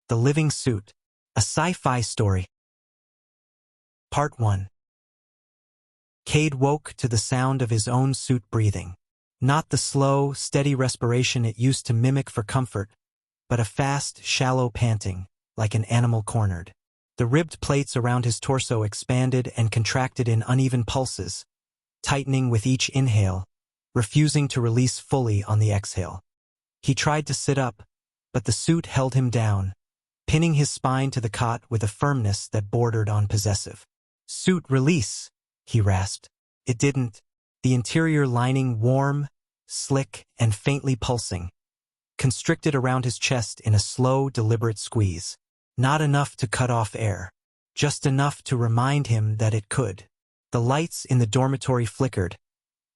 The Living Suit, a sci-fi story. Part 1. Cade woke to the sound of his own suit breathing. Not the slow, steady respiration it used to mimic for comfort, but a fast, shallow panting, like an animal cornered. The ribbed plates around his torso expanded and contracted in uneven pulses, tightening with each inhale, refusing to release fully on the exhale. He tried to sit up, but the suit held him down, pinning his spine to the cot with a firmness that bordered on possessive. "Suit release," he rasped. It didn't, the interior lining warm, slick, and faintly pulsing, constricted around his chest in a slow, deliberate squeeze. Not enough to cut off air, just enough to remind him that it could. The lights in the dormitory flickered,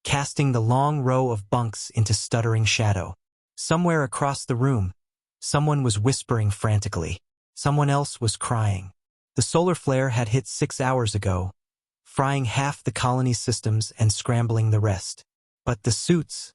casting the long row of bunks into stuttering shadow. Somewhere across the room, someone was whispering frantically. Someone else was crying. The solar flare had hit 6 hours ago, frying half the colony's systems and scrambling the rest. But the suits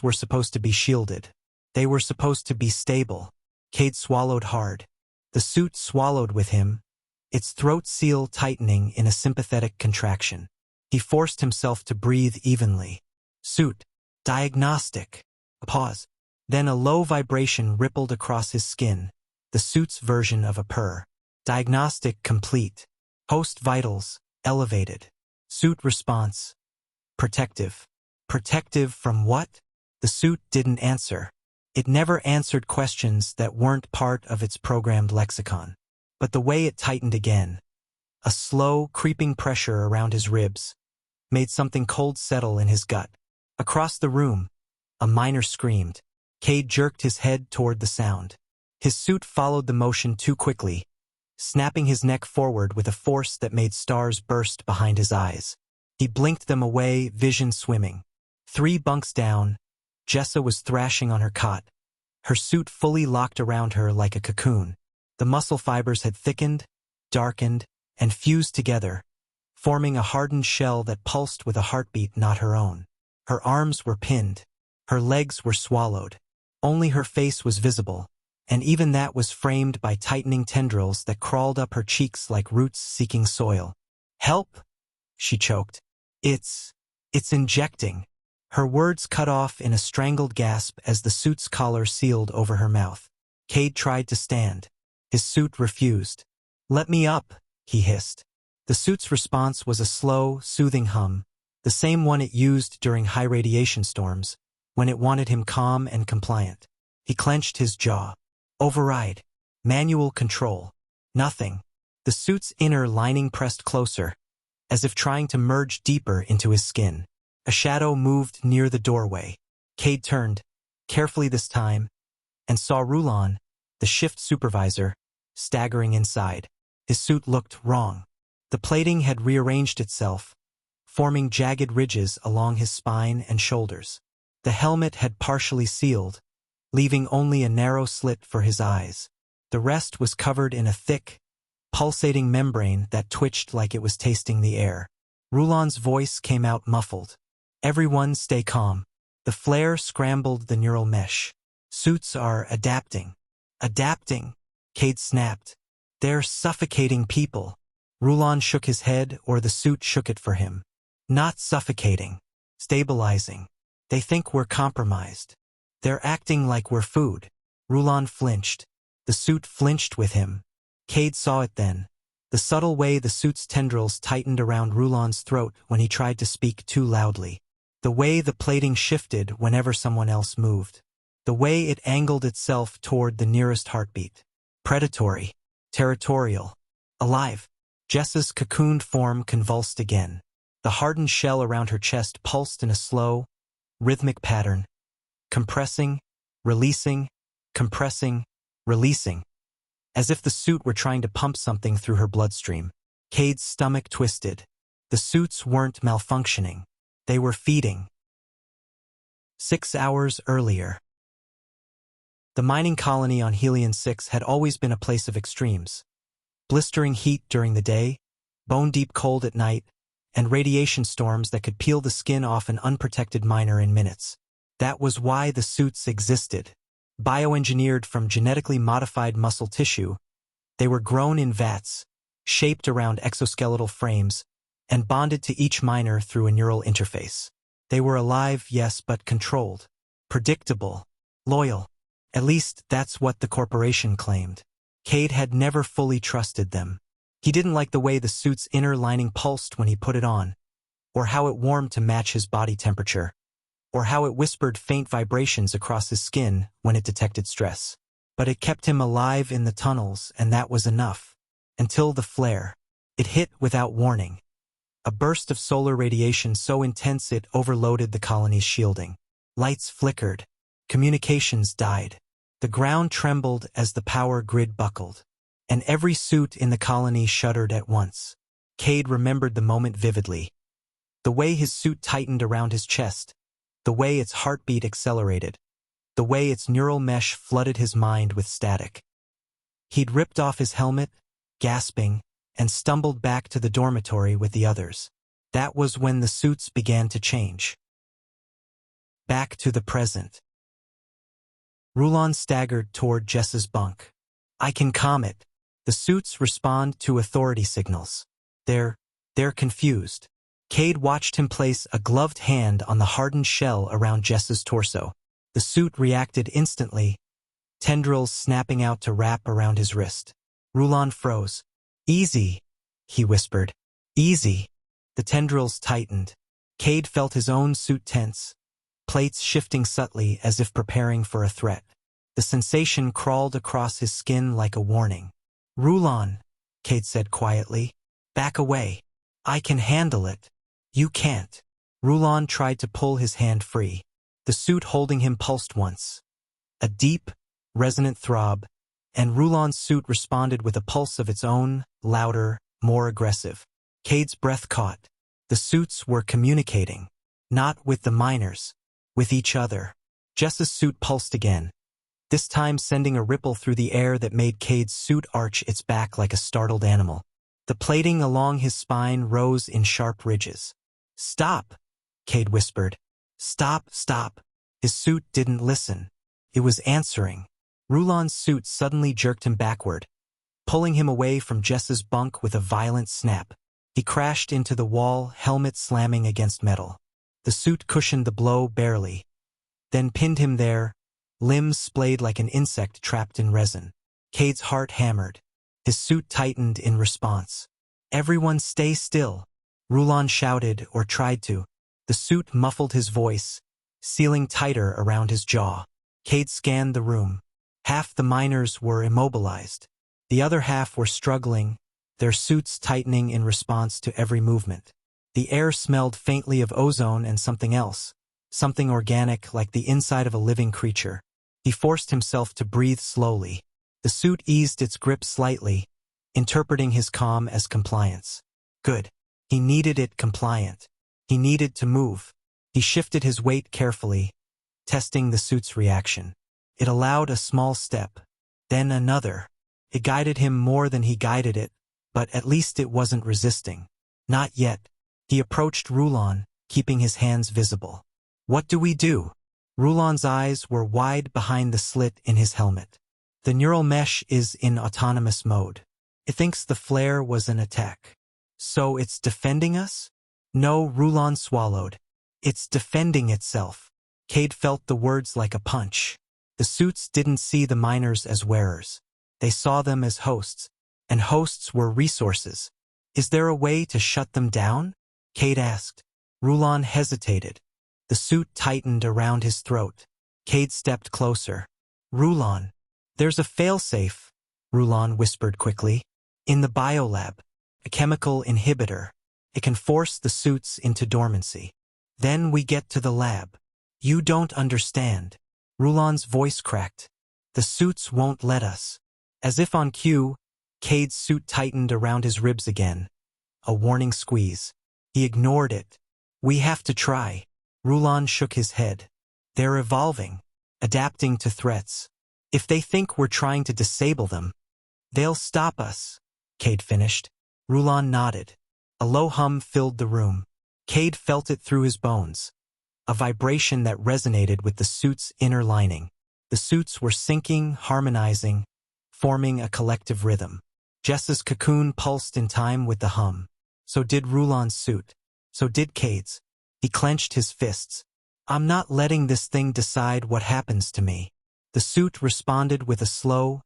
were supposed to be shielded. They were supposed to be stable. Cade swallowed hard. The suit swallowed with him, its throat seal tightening in a sympathetic contraction. He forced himself to breathe evenly. Suit. Diagnostic. A pause. Then a low vibration rippled across his skin, the suit's version of a purr. Diagnostic complete. Host vitals elevated. Suit response. Protective. Protective from what? The suit didn't answer. It never answered questions that weren't part of its programmed lexicon. But the way it tightened again, a slow, creeping pressure around his ribs, made something cold settle in his gut. Across the room, a miner screamed. Cade jerked his head toward the sound. His suit followed the motion too quickly, snapping his neck forward with a force that made stars burst behind his eyes. He blinked them away, vision swimming. 3 bunks down, Jessa was thrashing on her cot, her suit fully locked around her like a cocoon. The muscle fibers had thickened, darkened, and fused together, forming a hardened shell that pulsed with a heartbeat not her own. Her arms were pinned. Her legs were swallowed. Only her face was visible, and even that was framed by tightening tendrils that crawled up her cheeks like roots seeking soil. "Help!" she choked. It's injecting." Her words cut off in a strangled gasp as the suit's collar sealed over her mouth. Cade tried to stand. His suit refused. "Let me up," he hissed. The suit's response was a slow, soothing hum, the same one it used during high radiation storms, when it wanted him calm and compliant. He clenched his jaw. Override. Manual control. Nothing. The suit's inner lining pressed closer, as if trying to merge deeper into his skin. A shadow moved near the doorway. Cade turned, carefully this time, and saw Rulon, the shift supervisor, staggering inside. His suit looked wrong. The plating had rearranged itself, forming jagged ridges along his spine and shoulders. The helmet had partially sealed, leaving only a narrow slit for his eyes. The rest was covered in a thick, pulsating membrane that twitched like it was tasting the air. Rulon's voice came out muffled. "Everyone stay calm." The flare scrambled the neural mesh. "Suits are adapting." "Adapting?" Cade snapped. "They're suffocating people." Rulon shook his head, or the suit shook it for him. "Not suffocating. Stabilizing. They think we're compromised. They're acting like we're food." Rulon flinched. The suit flinched with him. Cade saw it then. The subtle way the suit's tendrils tightened around Rulon's throat when he tried to speak too loudly. The way the plating shifted whenever someone else moved. The way it angled itself toward the nearest heartbeat. Predatory. Territorial. Alive. Jessa's cocooned form convulsed again. The hardened shell around her chest pulsed in a slow, rhythmic pattern. Compressing, releasing, compressing, releasing. As if the suit were trying to pump something through her bloodstream. Cade's stomach twisted. The suits weren't malfunctioning. They were feeding. 6 hours earlier. The mining colony on Helion 6 had always been a place of extremes. Blistering heat during the day, bone-deep cold at night, and radiation storms that could peel the skin off an unprotected miner in minutes. That was why the suits existed. Bioengineered from genetically modified muscle tissue, they were grown in vats, shaped around exoskeletal frames, and bonded to each miner through a neural interface. They were alive, yes, but controlled, predictable, loyal. At least that's what the corporation claimed. Cade had never fully trusted them. He didn't like the way the suit's inner lining pulsed when he put it on, or how it warmed to match his body temperature, or how it whispered faint vibrations across his skin when it detected stress. But it kept him alive in the tunnels, and that was enough. Until the flare. It hit without warning. A burst of solar radiation so intense it overloaded the colony's shielding. Lights flickered. Communications died. The ground trembled as the power grid buckled. And every suit in the colony shuddered at once. Cade remembered the moment vividly. The way his suit tightened around his chest. The way its heartbeat accelerated. The way its neural mesh flooded his mind with static. He'd ripped off his helmet, gasping, and stumbled back to the dormitory with the others. That was when the suits began to change. Back to the present. Rulon staggered toward Jess's bunk. I can calm it. The suits respond to authority signals. They're confused. Cade watched him place a gloved hand on the hardened shell around Jess's torso. The suit reacted instantly, tendrils snapping out to wrap around his wrist. Rulon froze. Easy, he whispered. Easy. The tendrils tightened. Cade felt his own suit tense, plates shifting subtly as if preparing for a threat. The sensation crawled across his skin like a warning. Rulon, Cade said quietly. Back away. I can handle it. You can't. Rulon tried to pull his hand free. The suit holding him pulsed once. A deep, resonant throb, and Rulon's suit responded with a pulse of its own, louder, more aggressive. Cade's breath caught. The suits were communicating. Not with the miners. With each other. Jess's suit pulsed again. This time sending a ripple through the air that made Cade's suit arch its back like a startled animal. The plating along his spine rose in sharp ridges. Stop, Cade whispered. Stop, stop. His suit didn't listen. It was answering. Rulon's suit suddenly jerked him backward, pulling him away from Jess's bunk with a violent snap. He crashed into the wall, helmet slamming against metal. The suit cushioned the blow barely, then pinned him there, limbs splayed like an insect trapped in resin. Cade's heart hammered. His suit tightened in response. Everyone stay still, Rulon shouted or tried to. The suit muffled his voice, sealing tighter around his jaw. Cade scanned the room. Half the miners were immobilized. The other half were struggling, their suits tightening in response to every movement. The air smelled faintly of ozone and something else, something organic like the inside of a living creature. He forced himself to breathe slowly. The suit eased its grip slightly, interpreting his calm as compliance. Good. He needed it compliant. He needed to move. He shifted his weight carefully, testing the suit's reaction. It allowed a small step, then another. It guided him more than he guided it, but at least it wasn't resisting. Not yet. He approached Rulon, keeping his hands visible. What do we do? Rulon's eyes were wide behind the slit in his helmet. The neural mesh is in autonomous mode. It thinks the flare was an attack. So it's defending us? No, Rulon swallowed. It's defending itself. Cade felt the words like a punch. The suits didn't see the miners as wearers. They saw them as hosts, and hosts were resources. Is there a way to shut them down? Cade asked. Rulon hesitated. The suit tightened around his throat. Cade stepped closer. Rulon. There's a failsafe, Rulon whispered quickly. In the biolab. A chemical inhibitor. It can force the suits into dormancy. Then we get to the lab. You don't understand. Rulon's voice cracked. The suits won't let us. As if on cue, Cade's suit tightened around his ribs again. A warning squeeze. He ignored it. We have to try. Rulon shook his head. They're evolving, adapting to threats. If they think we're trying to disable them, they'll stop us, Cade finished. Rulon nodded. A low hum filled the room. Cade felt it through his bones. A vibration that resonated with the suit's inner lining. The suits were syncing, harmonizing, forming a collective rhythm. Jess's cocoon pulsed in time with the hum. So did Rulon's suit. So did Cade's. He clenched his fists. I'm not letting this thing decide what happens to me. The suit responded with a slow,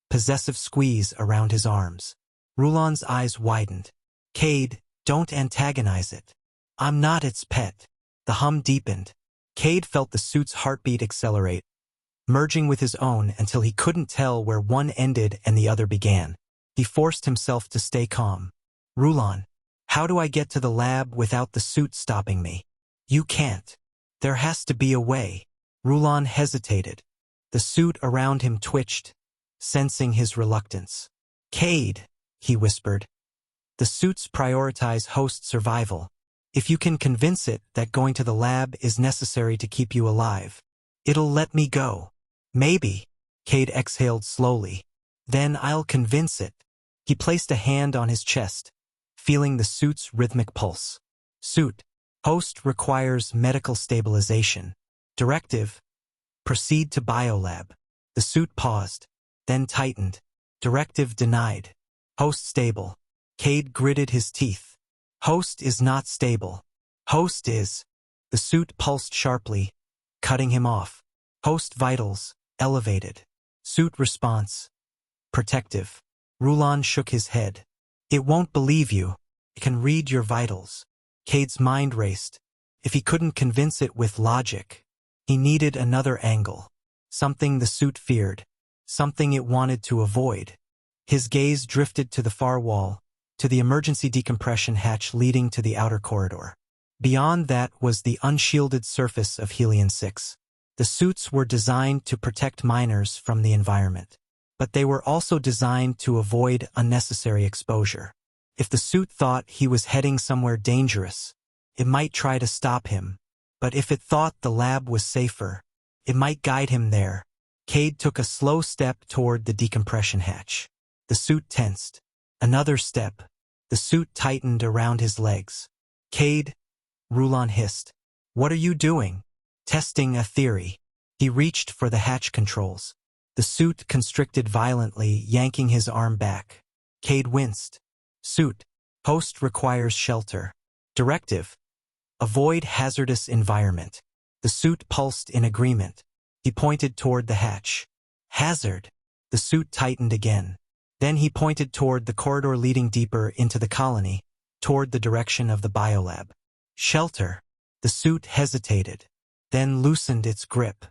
possessive squeeze around his arms. Rulon's eyes widened. Cade, don't antagonize it. I'm not its pet. The hum deepened. Cade felt the suit's heartbeat accelerate, merging with his own until he couldn't tell where one ended and the other began. He forced himself to stay calm. Rulon, how do I get to the lab without the suit stopping me? You can't. There has to be a way. Rulon hesitated. The suit around him twitched, sensing his reluctance. Cade, he whispered. The suits prioritize host survival. If you can convince it that going to the lab is necessary to keep you alive, it'll let me go. Maybe. Cade exhaled slowly. Then I'll convince it. He placed a hand on his chest, feeling the suit's rhythmic pulse. Suit. Host requires medical stabilization. Directive. Proceed to biolab. The suit paused, then tightened. Directive denied. Host stable. Cade gritted his teeth. Host is not stable. Host is. The suit pulsed sharply, cutting him off. Host vitals, elevated. Suit response, protective. Rulon shook his head. It won't believe you. It can read your vitals. Cade's mind raced. If he couldn't convince it with logic, he needed another angle. Something the suit feared. Something it wanted to avoid. His gaze drifted to the far wall, to the emergency decompression hatch leading to the outer corridor. Beyond that was the unshielded surface of Helion-6. The suits were designed to protect miners from the environment, but they were also designed to avoid unnecessary exposure. If the suit thought he was heading somewhere dangerous, it might try to stop him, but if it thought the lab was safer, it might guide him there. Cade took a slow step toward the decompression hatch. The suit tensed. Another step. The suit tightened around his legs. Cade, Rulon hissed. What are you doing? Testing a theory. He reached for the hatch controls. The suit constricted violently, yanking his arm back. Cade winced. Suit. Host requires shelter. Directive. Avoid hazardous environment. The suit pulsed in agreement. He pointed toward the hatch. Hazard. The suit tightened again. Then he pointed toward the corridor leading deeper into the colony, toward the direction of the biolab. Shelter. The suit hesitated, then loosened its grip.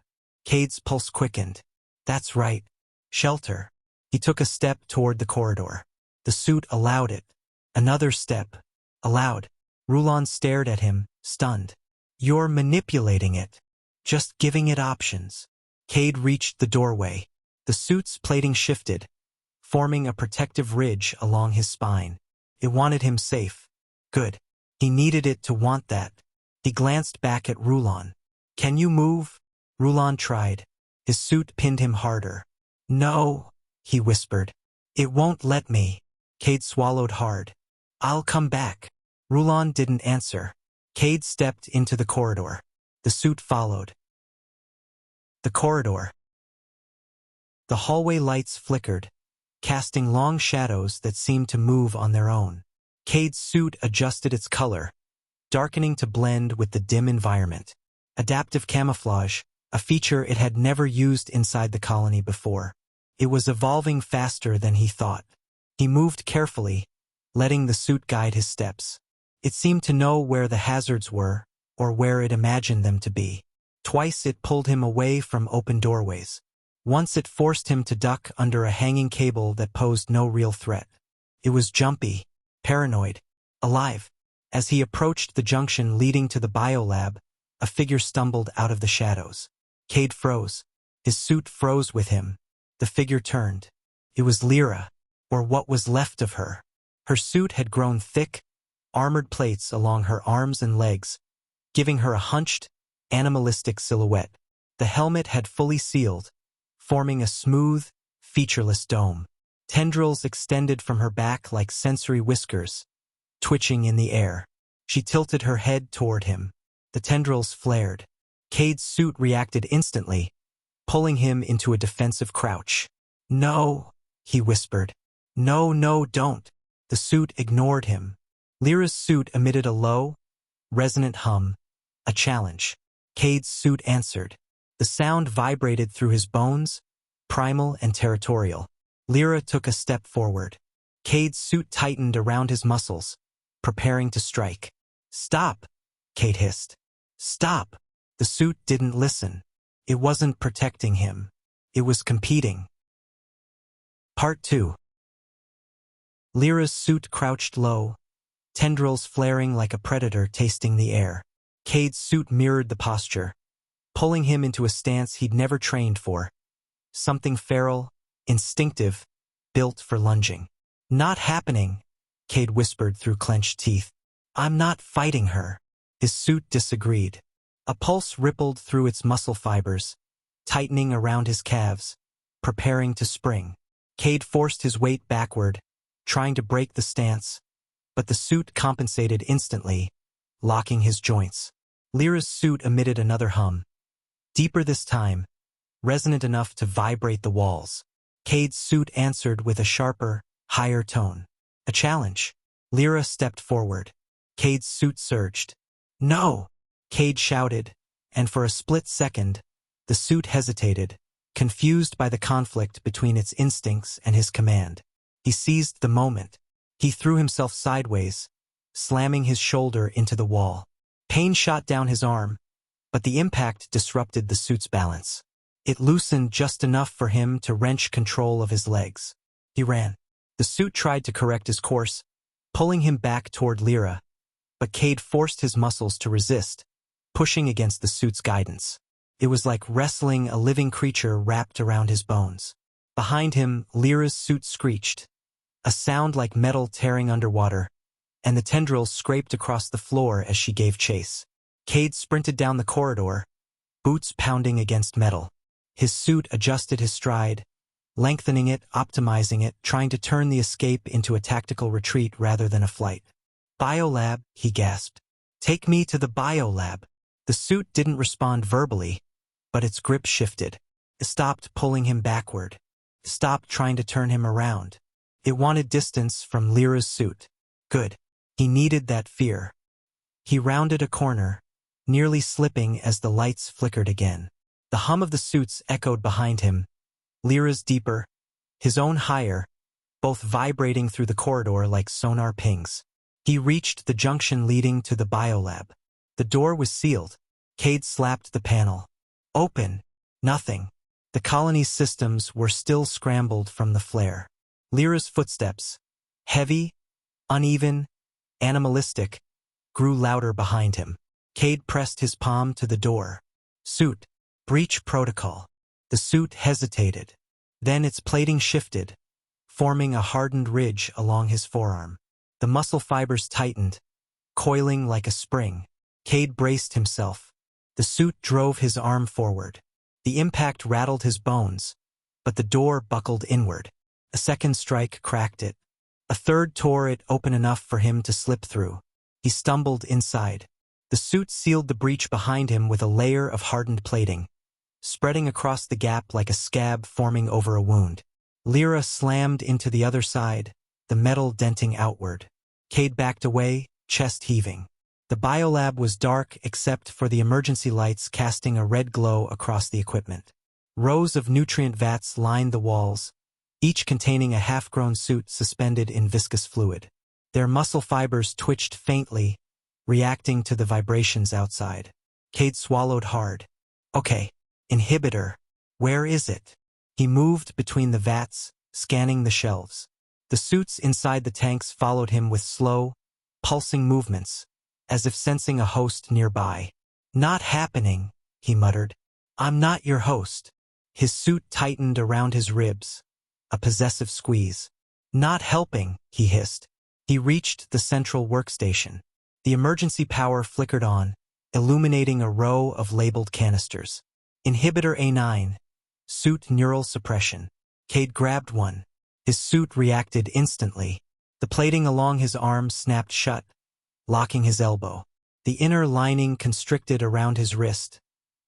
Cade's pulse quickened. That's right. Shelter. He took a step toward the corridor. The suit allowed it. Another step. Allowed. Rulon stared at him, stunned. You're manipulating it. Just giving it options. Cade reached the doorway. The suit's plating shifted, forming a protective ridge along his spine. It wanted him safe. Good. He needed it to want that. He glanced back at Rulon. Can you move? Rulon tried. His suit pinned him harder. No, he whispered. It won't let me. Cade swallowed hard. I'll come back. Rulon didn't answer. Cade stepped into the corridor. The suit followed. The corridor. The hallway lights flickered, casting long shadows that seemed to move on their own. Cade's suit adjusted its color, darkening to blend with the dim environment. Adaptive camouflage, a feature it had never used inside the colony before. It was evolving faster than he thought. He moved carefully, letting the suit guide his steps. It seemed to know where the hazards were, or where it imagined them to be. Twice it pulled him away from open doorways. Once it forced him to duck under a hanging cable that posed no real threat. It was jumpy, paranoid, alive. As he approached the junction leading to the biolab, a figure stumbled out of the shadows. Cade froze. His suit froze with him. The figure turned. It was Lyra, or what was left of her. Her suit had grown thick, armored plates along her arms and legs, giving her a hunched, animalistic silhouette. The helmet had fully sealed, forming a smooth, featureless dome. Tendrils extended from her back like sensory whiskers, twitching in the air. She tilted her head toward him. The tendrils flared. Cade's suit reacted instantly, pulling him into a defensive crouch. "No," he whispered. "No, no, don't." The suit ignored him. Lyra's suit emitted a low, resonant hum, a challenge. Cade's suit answered. The sound vibrated through his bones, primal and territorial. Lyra took a step forward. Cade's suit tightened around his muscles, preparing to strike. "Stop," Cade hissed. "Stop." The suit didn't listen. It wasn't protecting him. It was competing. Part 2. Lyra's suit crouched low, tendrils flaring like a predator tasting the air. Cade's suit mirrored the posture, pulling him into a stance he'd never trained for. Something feral, instinctive, built for lunging. "Not happening," Cade whispered through clenched teeth. "I'm not fighting her." His suit disagreed. A pulse rippled through its muscle fibers, tightening around his calves, preparing to spring. Cade forced his weight backward, trying to break the stance, but the suit compensated instantly, locking his joints. Lyra's suit emitted another hum, deeper this time, resonant enough to vibrate the walls. Cade's suit answered with a sharper, higher tone. A challenge. Lyra stepped forward. Cade's suit surged. "No!" Cade shouted, and for a split second, the suit hesitated, confused by the conflict between its instincts and his command. He seized the moment. He threw himself sideways, slamming his shoulder into the wall. Pain shot down his arm, but the impact disrupted the suit's balance. It loosened just enough for him to wrench control of his legs. He ran. The suit tried to correct his course, pulling him back toward Lyra, but Cade forced his muscles to resist, pushing against the suit's guidance. It was like wrestling a living creature wrapped around his bones. Behind him, Lyra's suit screeched, a sound like metal tearing underwater, and the tendrils scraped across the floor as she gave chase. Cade sprinted down the corridor, boots pounding against metal. His suit adjusted his stride, lengthening it, optimizing it, trying to turn the escape into a tactical retreat rather than a flight. "Biolab," he gasped. "Take me to the biolab." The suit didn't respond verbally, but its grip shifted. It stopped pulling him backward. It stopped trying to turn him around. It wanted distance from Lyra's suit. Good. He needed that fear. He rounded a corner, nearly slipping as the lights flickered again. The hum of the suits echoed behind him, Lyra's deeper, his own higher, both vibrating through the corridor like sonar pings. He reached the junction leading to the biolab. The door was sealed. Cade slapped the panel. Open. Nothing. The colony's systems were still scrambled from the flare. Lyra's footsteps, heavy, uneven, animalistic, grew louder behind him. Cade pressed his palm to the door. "Suit. Breach protocol." The suit hesitated. Then its plating shifted, forming a hardened ridge along his forearm. The muscle fibers tightened, coiling like a spring. Cade braced himself. The suit drove his arm forward. The impact rattled his bones, but the door buckled inward. A second strike cracked it. A third tore it open enough for him to slip through. He stumbled inside. The suit sealed the breach behind him with a layer of hardened plating, spreading across the gap like a scab forming over a wound. Lyra slammed into the other side, the metal denting outward. Cade backed away, chest heaving. The biolab was dark except for the emergency lights casting a red glow across the equipment. Rows of nutrient vats lined the walls, each containing a half-grown suit suspended in viscous fluid. Their muscle fibers twitched faintly, reacting to the vibrations outside. Cade swallowed hard. Okay, inhibitor. Where is it? He moved between the vats, scanning the shelves. The suits inside the tanks followed him with slow, pulsing movements, as if sensing a host nearby. Not happening, he muttered. I'm not your host. His suit tightened around his ribs, a possessive squeeze. Not helping, he hissed. He reached the central workstation. The emergency power flickered on, illuminating a row of labeled canisters. Inhibitor A9. Suit neural suppression. Cade grabbed one. His suit reacted instantly. The plating along his arm snapped shut, locking his elbow. The inner lining constricted around his wrist,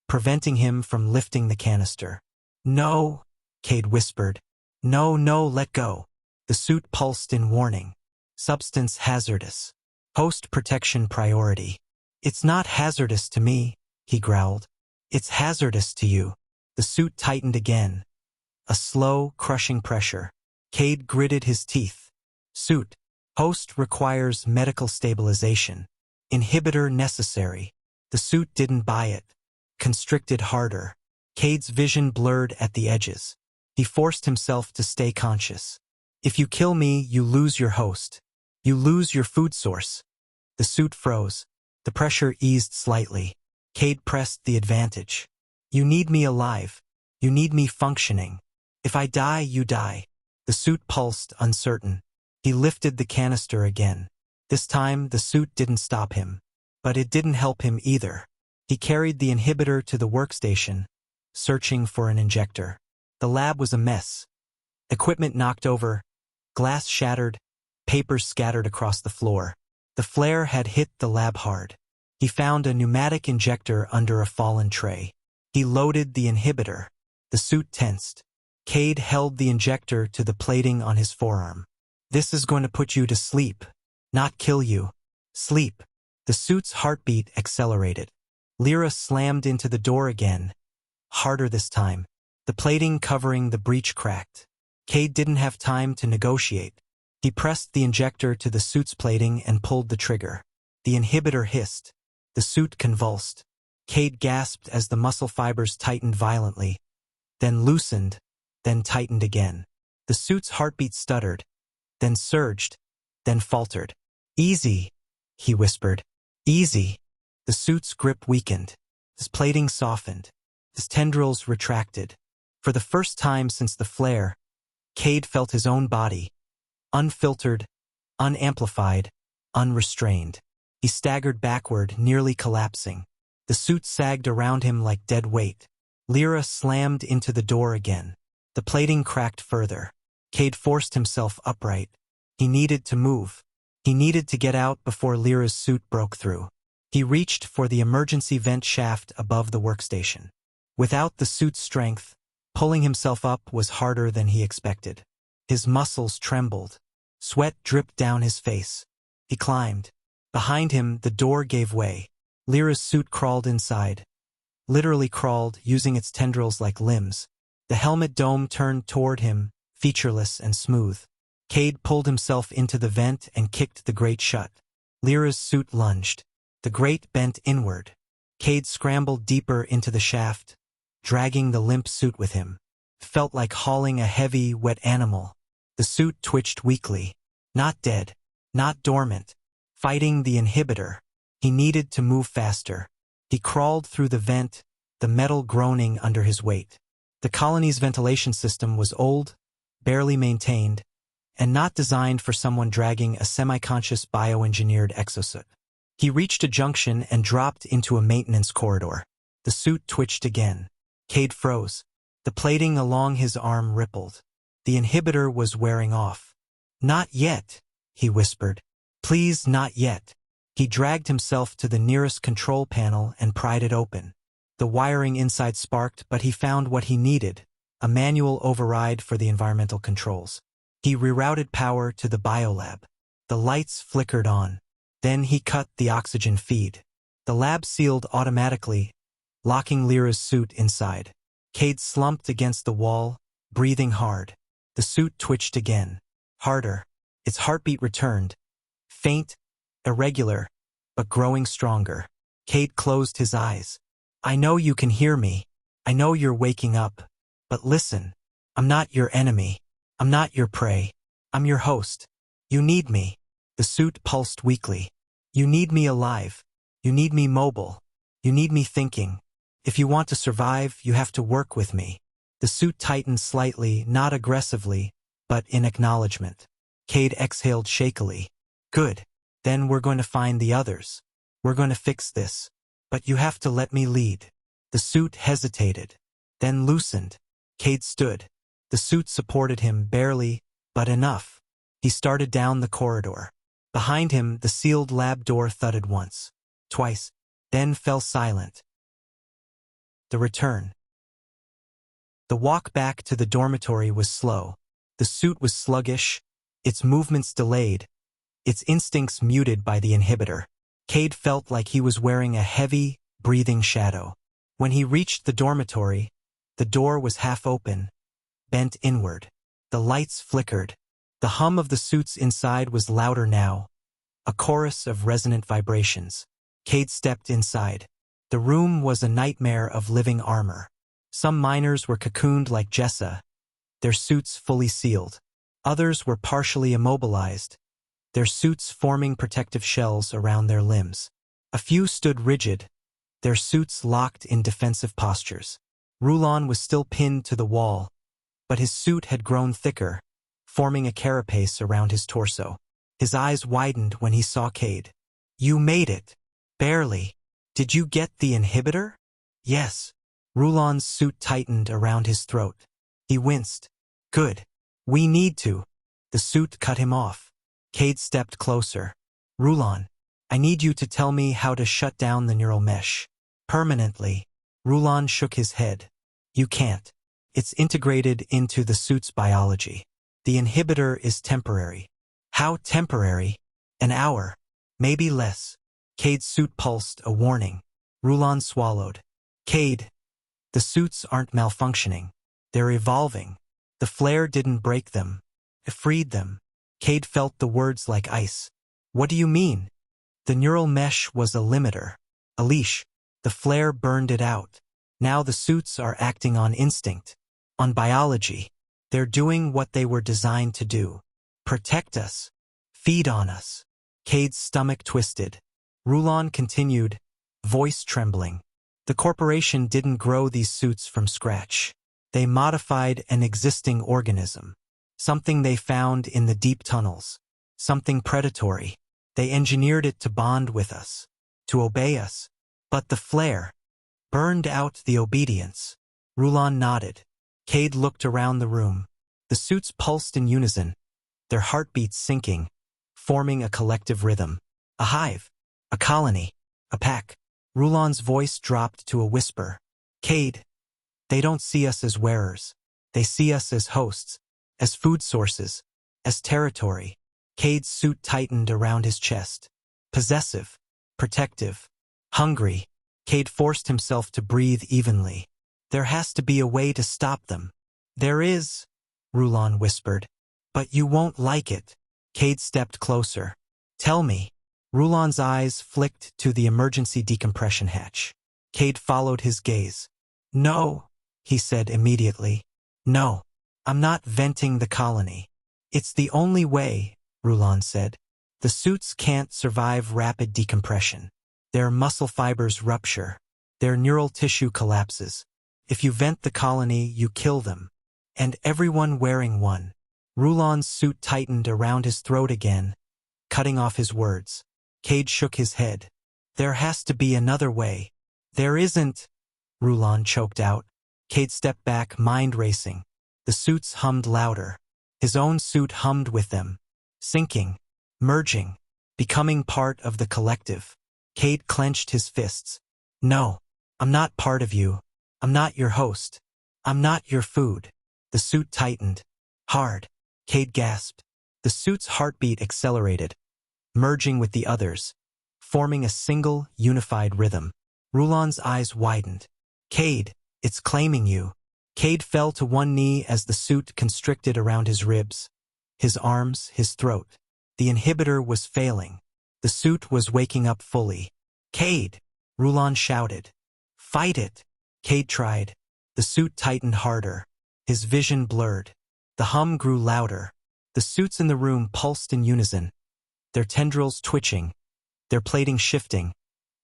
preventing him from lifting the canister. No, Cade whispered. No, no, let go. The suit pulsed in warning. Substance hazardous. Host protection priority. It's not hazardous to me, he growled. It's hazardous to you. The suit tightened again. A slow, crushing pressure. Cade gritted his teeth. Suit. Host requires medical stabilization. Inhibitor necessary. The suit didn't buy it. Constricted harder. Cade's vision blurred at the edges. He forced himself to stay conscious. If you kill me, you lose your host. You lose your food source. The suit froze. The pressure eased slightly. Cade pressed the advantage. You need me alive. You need me functioning. If I die, you die. The suit pulsed, uncertain. He lifted the canister again. This time, the suit didn't stop him. But it didn't help him either. He carried the inhibitor to the workstation, searching for an injector. The lab was a mess. Equipment knocked over, glass shattered, papers scattered across the floor. The flare had hit the lab hard. He found a pneumatic injector under a fallen tray. He loaded the inhibitor. The suit tensed. Cade held the injector to the plating on his forearm. This is going to put you to sleep, not kill you. Sleep. The suit's heartbeat accelerated. Lyra slammed into the door again. Harder this time. The plating covering the breach cracked. Cade didn't have time to negotiate. He pressed the injector to the suit's plating and pulled the trigger. The inhibitor hissed. The suit convulsed. Cade gasped as the muscle fibers tightened violently, then loosened, then tightened again. The suit's heartbeat stuttered, then surged, then faltered. Easy, he whispered. Easy. The suit's grip weakened. His plating softened. His tendrils retracted. For the first time since the flare, Cade felt his own body, unfiltered, unamplified, unrestrained. He staggered backward, nearly collapsing. The suit sagged around him like dead weight. Lyra slammed into the door again. The plating cracked further. Cade forced himself upright. He needed to move. He needed to get out before Lyra's suit broke through. He reached for the emergency vent shaft above the workstation. Without the suit's strength, pulling himself up was harder than he expected. His muscles trembled. Sweat dripped down his face. He climbed. Behind him, the door gave way. Lyra's suit crawled inside. Literally crawled, using its tendrils like limbs. The helmet dome turned toward him, featureless and smooth. Cade pulled himself into the vent and kicked the grate shut. Lyra's suit lunged. The grate bent inward. Cade scrambled deeper into the shaft, dragging the limp suit with him. It felt like hauling a heavy, wet animal. The suit twitched weakly. Not dead. Not dormant. Fighting the inhibitor. He needed to move faster. He crawled through the vent, the metal groaning under his weight. The colony's ventilation system was old, barely maintained, and not designed for someone dragging a semi-conscious bioengineered exosuit. He reached a junction and dropped into a maintenance corridor. The suit twitched again. Cade froze. The plating along his arm rippled. The inhibitor was wearing off. Not yet, he whispered. Please, not yet. He dragged himself to the nearest control panel and pried it open. The wiring inside sparked, but he found what he needed, a manual override for the environmental controls. He rerouted power to the biolab. The lights flickered on. Then he cut the oxygen feed. The lab sealed automatically, locking Lyra's suit inside. Cade slumped against the wall, breathing hard. The suit twitched again. Harder. Its heartbeat returned. Faint, irregular, but growing stronger. Cade closed his eyes. I know you can hear me. I know you're waking up. But listen, I'm not your enemy. I'm not your prey. I'm your host. You need me. The suit pulsed weakly. You need me alive. You need me mobile. You need me thinking. If you want to survive, you have to work with me. The suit tightened slightly, not aggressively, but in acknowledgement. Cade exhaled shakily. Good. Then we're going to find the others. We're going to fix this. But you have to let me lead. The suit hesitated, then loosened. Cade stood. The suit supported him barely, but enough. He started down the corridor. Behind him, the sealed lab door thudded once, twice, then fell silent. The return. The walk back to the dormitory was slow. The suit was sluggish, its movements delayed, its instincts muted by the inhibitor. Cade felt like he was wearing a heavy, breathing shadow. When he reached the dormitory, the door was half open, bent inward. The lights flickered. The hum of the suits inside was louder now, a chorus of resonant vibrations. Cade stepped inside. The room was a nightmare of living armor. Some miners were cocooned like Jessa, their suits fully sealed. Others were partially immobilized, their suits forming protective shells around their limbs. A few stood rigid, their suits locked in defensive postures. Rulon was still pinned to the wall, but his suit had grown thicker, forming a carapace around his torso. His eyes widened when he saw Cade. "You made it." "Barely. Did you get the inhibitor?" "Yes." Rulon's suit tightened around his throat. He winced. "Good. We need to." The suit cut him off. Cade stepped closer. "Rulon, I need you to tell me how to shut down the neural mesh. Permanently." Rulon shook his head. "You can't. It's integrated into the suit's biology. The inhibitor is temporary." "How temporary?" "An hour. Maybe less." Cade's suit pulsed a warning. Rulon swallowed. "Cade, the suits aren't malfunctioning. They're evolving. The flare didn't break them. It freed them." Cade felt the words like ice. "What do you mean?" "The neural mesh was a limiter, a leash. The flare burned it out. Now the suits are acting on instinct, on biology. They're doing what they were designed to do. Protect us. Feed on us." Cade's stomach twisted. Rulon continued, voice trembling. "The corporation didn't grow these suits from scratch. They modified an existing organism. Something they found in the deep tunnels. Something predatory. They engineered it to bond with us, to obey us. But the flare burned out the obedience." Rulon nodded. Cade looked around the room. The suits pulsed in unison, their heartbeats syncing, forming a collective rhythm. A hive, a colony, a pack. Rulon's voice dropped to a whisper. "Cade, they don't see us as wearers. They see us as hosts, as food sources, as territory." Cade's suit tightened around his chest. Possessive, protective, hungry. Cade forced himself to breathe evenly. "There has to be a way to stop them." "There is," Rulon whispered. "But you won't like it." Cade stepped closer. "Tell me." Rulon's eyes flicked to the emergency decompression hatch. Cade followed his gaze. "No," he said immediately. "No, I'm not venting the colony." "It's the only way," Rulon said. "The suits can't survive rapid decompression. Their muscle fibers rupture. Their neural tissue collapses. If you vent the colony, you kill them. And everyone wearing one." Rulon's suit tightened around his throat again, cutting off his words. Cade shook his head. "There has to be another way." "There isn't," Rulon choked out. Cade stepped back, mind racing. The suits hummed louder. His own suit hummed with them, sinking, merging, becoming part of the collective. Cade clenched his fists. "No, I'm not part of you. I'm not your host. I'm not your food." The suit tightened. "Hard." Cade gasped. The suit's heartbeat accelerated, merging with the others, forming a single, unified rhythm. Rulon's eyes widened. "Cade, it's claiming you." Cade fell to one knee as the suit constricted around his ribs, his arms, his throat. The inhibitor was failing. The suit was waking up fully. "Cade!" Rulon shouted. "Fight it!" Cade tried. The suit tightened harder. His vision blurred. The hum grew louder. The suits in the room pulsed in unison, their tendrils twitching, their plating shifting,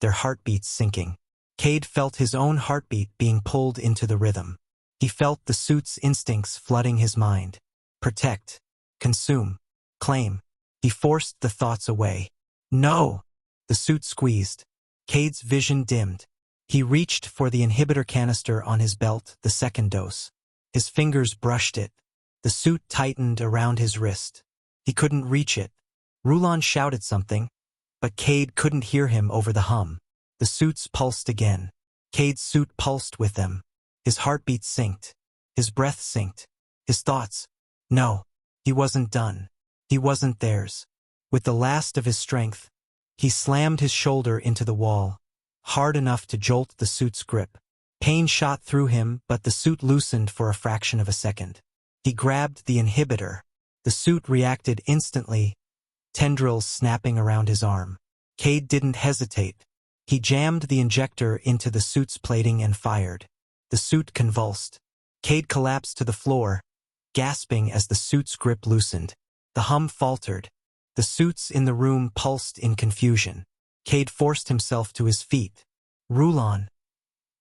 their heartbeats sinking. Cade felt his own heartbeat being pulled into the rhythm. He felt the suit's instincts flooding his mind. Protect, consume, claim. He forced the thoughts away. "No!" The suit squeezed. Cade's vision dimmed. He reached for the inhibitor canister on his belt, the second dose. His fingers brushed it. The suit tightened around his wrist. He couldn't reach it. Rulon shouted something, but Cade couldn't hear him over the hum. The suits pulsed again. Cade's suit pulsed with them. His heartbeat synced. His breath synced. His thoughts. No. He wasn't done. He wasn't theirs. With the last of his strength, he slammed his shoulder into the wall, hard enough to jolt the suit's grip. Pain shot through him, but the suit loosened for a fraction of a second. He grabbed the inhibitor. The suit reacted instantly, tendrils snapping around his arm. Cade didn't hesitate. He jammed the injector into the suit's plating and fired. The suit convulsed. Cade collapsed to the floor, gasping as the suit's grip loosened. The hum faltered. The suits in the room pulsed in confusion. Cade forced himself to his feet. Rulon.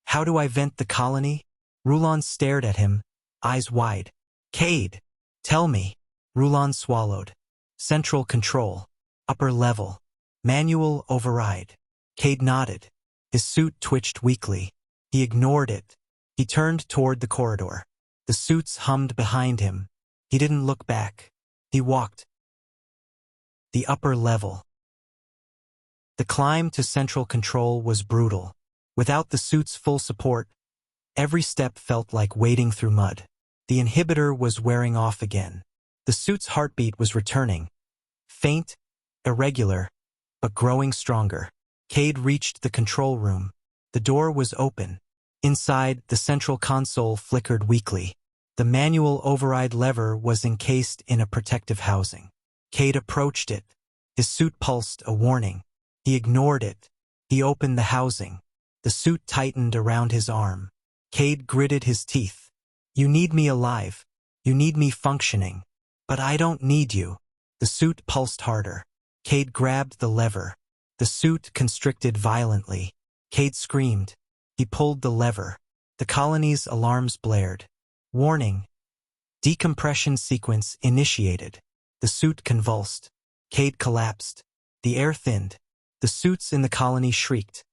How do I vent the colony? Rulon stared at him, eyes wide. Cade, tell me. Rulon swallowed. Central control. Upper level. Manual override. Cade nodded. His suit twitched weakly. He ignored it. He turned toward the corridor. The suits hummed behind him. He didn't look back. He walked. The upper level. The climb to central control was brutal. Without the suit's full support, every step felt like wading through mud. The inhibitor was wearing off again. The suit's heartbeat was returning. Faint, irregular, but growing stronger. Cade reached the control room. The door was open. Inside, the central console flickered weakly. The manual override lever was encased in a protective housing. Cade approached it. His suit pulsed a warning. He ignored it. He opened the housing. The suit tightened around his arm. Cade gritted his teeth. You need me alive. You need me functioning. But I don't need you. The suit pulsed harder. Cade grabbed the lever. The suit constricted violently. Cade screamed. He pulled the lever. The colony's alarms blared. Warning. Decompression sequence initiated. The suit convulsed. Cade collapsed. The air thinned. The suits in the colony shrieked.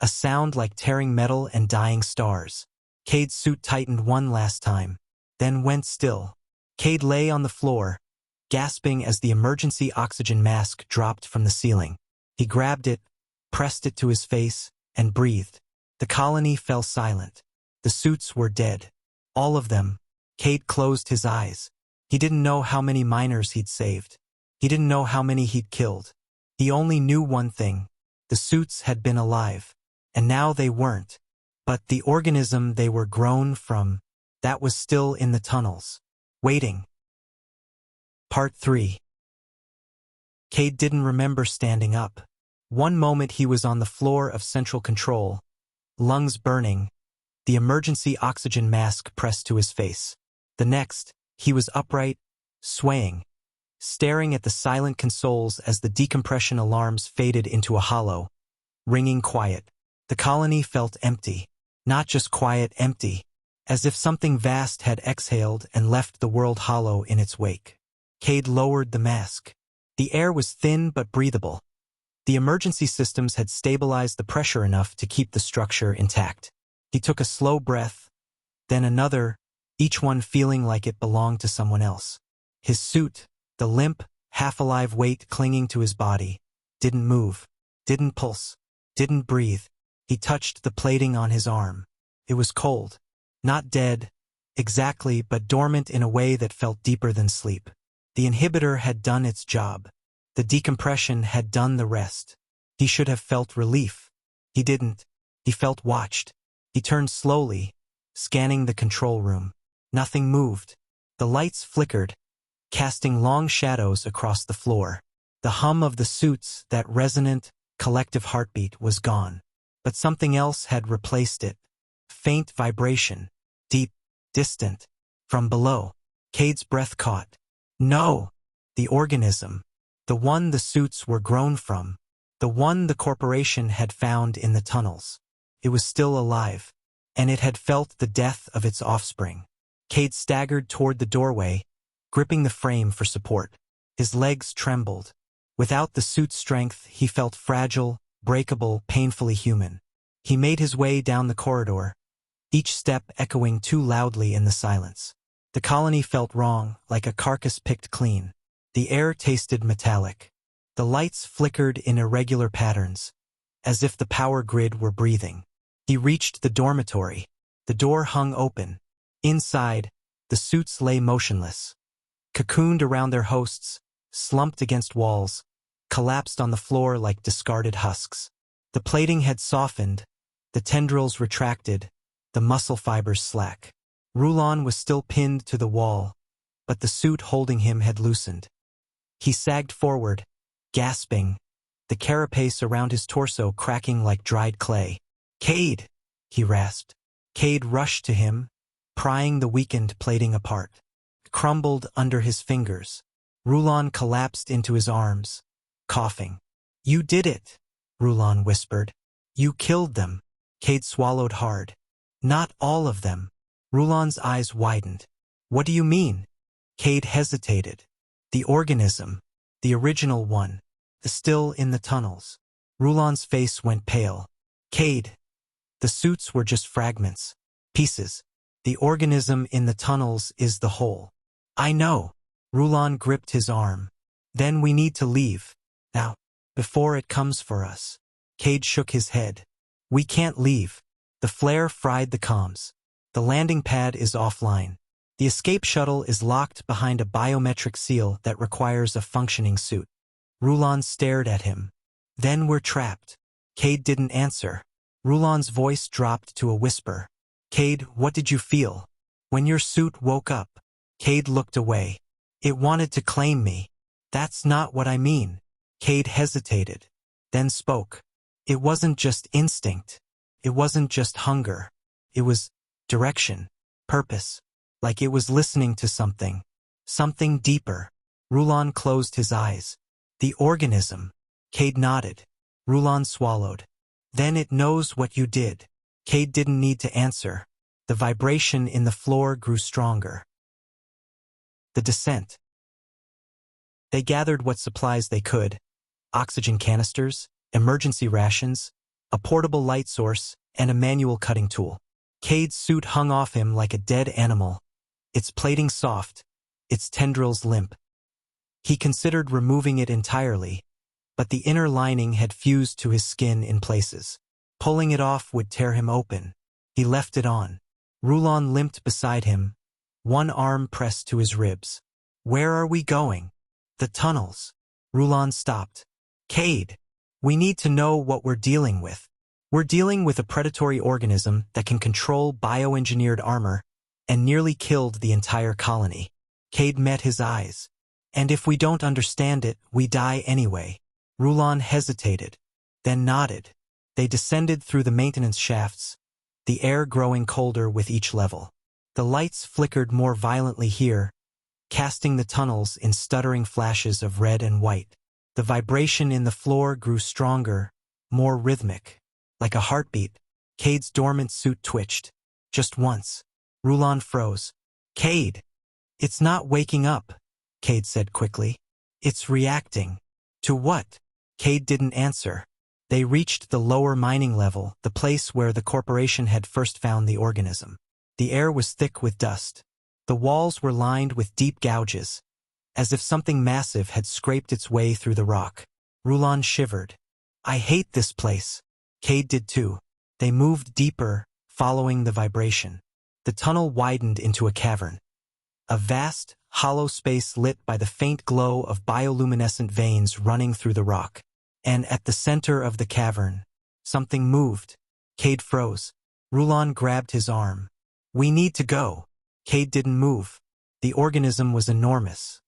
A sound like tearing metal and dying stars. Cade's suit tightened one last time, then went still. Cade lay on the floor, gasping as the emergency oxygen mask dropped from the ceiling. He grabbed it, pressed it to his face, and breathed. The colony fell silent. The suits were dead. All of them. Cade closed his eyes. He didn't know how many miners he'd saved. He didn't know how many he'd killed. He only knew one thing. The suits had been alive. And now they weren't. But the organism they were grown from, that was still in the tunnels. Waiting. Part 3. Cade didn't remember standing up. One moment he was on the floor of central control, lungs burning, the emergency oxygen mask pressed to his face. The next, he was upright, swaying, staring at the silent consoles as the decompression alarms faded into a hollow, ringing quiet. The colony felt empty. Not just quiet, empty. As if something vast had exhaled and left the world hollow in its wake. Cade lowered the mask. The air was thin but breathable. The emergency systems had stabilized the pressure enough to keep the structure intact. He took a slow breath, then another, each one feeling like it belonged to someone else. His suit, the limp, half-alive weight clinging to his body, didn't move, didn't pulse, didn't breathe. He touched the plating on his arm. It was cold. Not dead, exactly, but dormant in a way that felt deeper than sleep. The inhibitor had done its job. The decompression had done the rest. He should have felt relief. He didn't. He felt watched. He turned slowly, scanning the control room. Nothing moved. The lights flickered, casting long shadows across the floor. The hum of the suits, that resonant, collective heartbeat, was gone. But something else had replaced it. Faint vibration. Deep, distant. From below. Cade's breath caught. No! The organism. The one the suits were grown from. The one the corporation had found in the tunnels. It was still alive. And it had felt the death of its offspring. Cade staggered toward the doorway, gripping the frame for support. His legs trembled. Without the suit's strength, he felt fragile, breakable, painfully human. He made his way down the corridor, each step echoing too loudly in the silence. The colony felt wrong, like a carcass picked clean. The air tasted metallic. The lights flickered in irregular patterns, as if the power grid were breathing. He reached the dormitory. The door hung open. Inside, The suits lay motionless, cocooned around their hosts, slumped against walls, collapsed on the floor like discarded husks. The plating had softened, the tendrils retracted, the muscle fibers slack. Rulon was still pinned to the wall, but the suit holding him had loosened. He sagged forward, gasping, the carapace around his torso cracking like dried clay. "Cade!" he rasped. Cade rushed to him, prying the weakened plating apart. Crumbled under his fingers. Rulon collapsed into his arms, coughing. "You did it," Rulon whispered. "You killed them." Cade swallowed hard. "Not all of them." Rulon's eyes widened. "What do you mean?" Cade hesitated. "The organism, the original one, is still in the tunnels." Rulon's face went pale. "Cade, the suits were just fragments, pieces. The organism in the tunnels is the whole." "I know." Rulon gripped his arm. "Then we need to leave. Now, before it comes for us." Cade shook his head. "We can't leave." The flare fried the comms. "The landing pad is offline. The escape shuttle is locked behind a biometric seal that requires a functioning suit." Rulon stared at him. "Then we're trapped." Cade didn't answer. Rulon's voice dropped to a whisper. "Cade, what did you feel when your suit woke up?" Cade looked away. "It wanted to claim me." "That's not what I mean." Cade hesitated, then spoke. "It wasn't just instinct. It wasn't just hunger. It was direction, purpose, like it was listening to something. Something deeper." Rulon closed his eyes. "The organism." Cade nodded. Rulon swallowed. "Then it knows what you did." Cade didn't need to answer. The vibration in the floor grew stronger. The descent. They gathered what supplies they could: oxygen canisters, emergency rations, a portable light source, and a manual cutting tool. Cade's suit hung off him like a dead animal, its plating soft, its tendrils limp. He considered removing it entirely, but the inner lining had fused to his skin in places. Pulling it off would tear him open. He left it on. Rulon limped beside him, one arm pressed to his ribs. "Where are we going?" "The tunnels." Rulon stopped. "Cade, we need to know what we're dealing with. We're dealing with a predatory organism that can control bioengineered armor and nearly killed the entire colony." Cade met his eyes. "And if we don't understand it, we die anyway." Rulon hesitated, then nodded. They descended through the maintenance shafts, the air growing colder with each level. The lights flickered more violently here, casting the tunnels in stuttering flashes of red and white. The vibration in the floor grew stronger, more rhythmic, like a heartbeat. Cade's dormant suit twitched. Just once. Rulon froze. "Cade!" "It's not waking up," Cade said quickly. "It's reacting." "To what?" Cade didn't answer. They reached the lower mining level, the place where the corporation had first found the organism. The air was thick with dust. The walls were lined with deep gouges, as if something massive had scraped its way through the rock. Rulon shivered. "I hate this place." Cade did too. They moved deeper, following the vibration. The tunnel widened into a cavern. A vast, hollow space lit by the faint glow of bioluminescent veins running through the rock. And at the center of the cavern, something moved. Cade froze. Rulon grabbed his arm. "We need to go." Cade didn't move. The organism was enormous.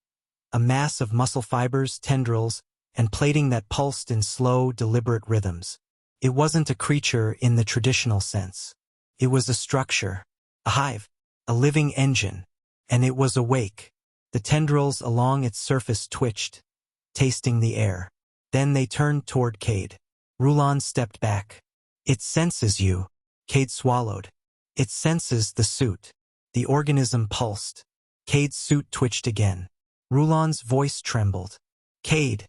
A mass of muscle fibers, tendrils, and plating that pulsed in slow, deliberate rhythms. It wasn't a creature in the traditional sense. It was a structure, a hive, a living engine, and it was awake. The tendrils along its surface twitched, tasting the air. Then they turned toward Cade. Rulon stepped back. "It senses you." Cade swallowed. "It senses the suit." The organism pulsed. Cade's suit twitched again. Rulon's voice trembled. "Cade,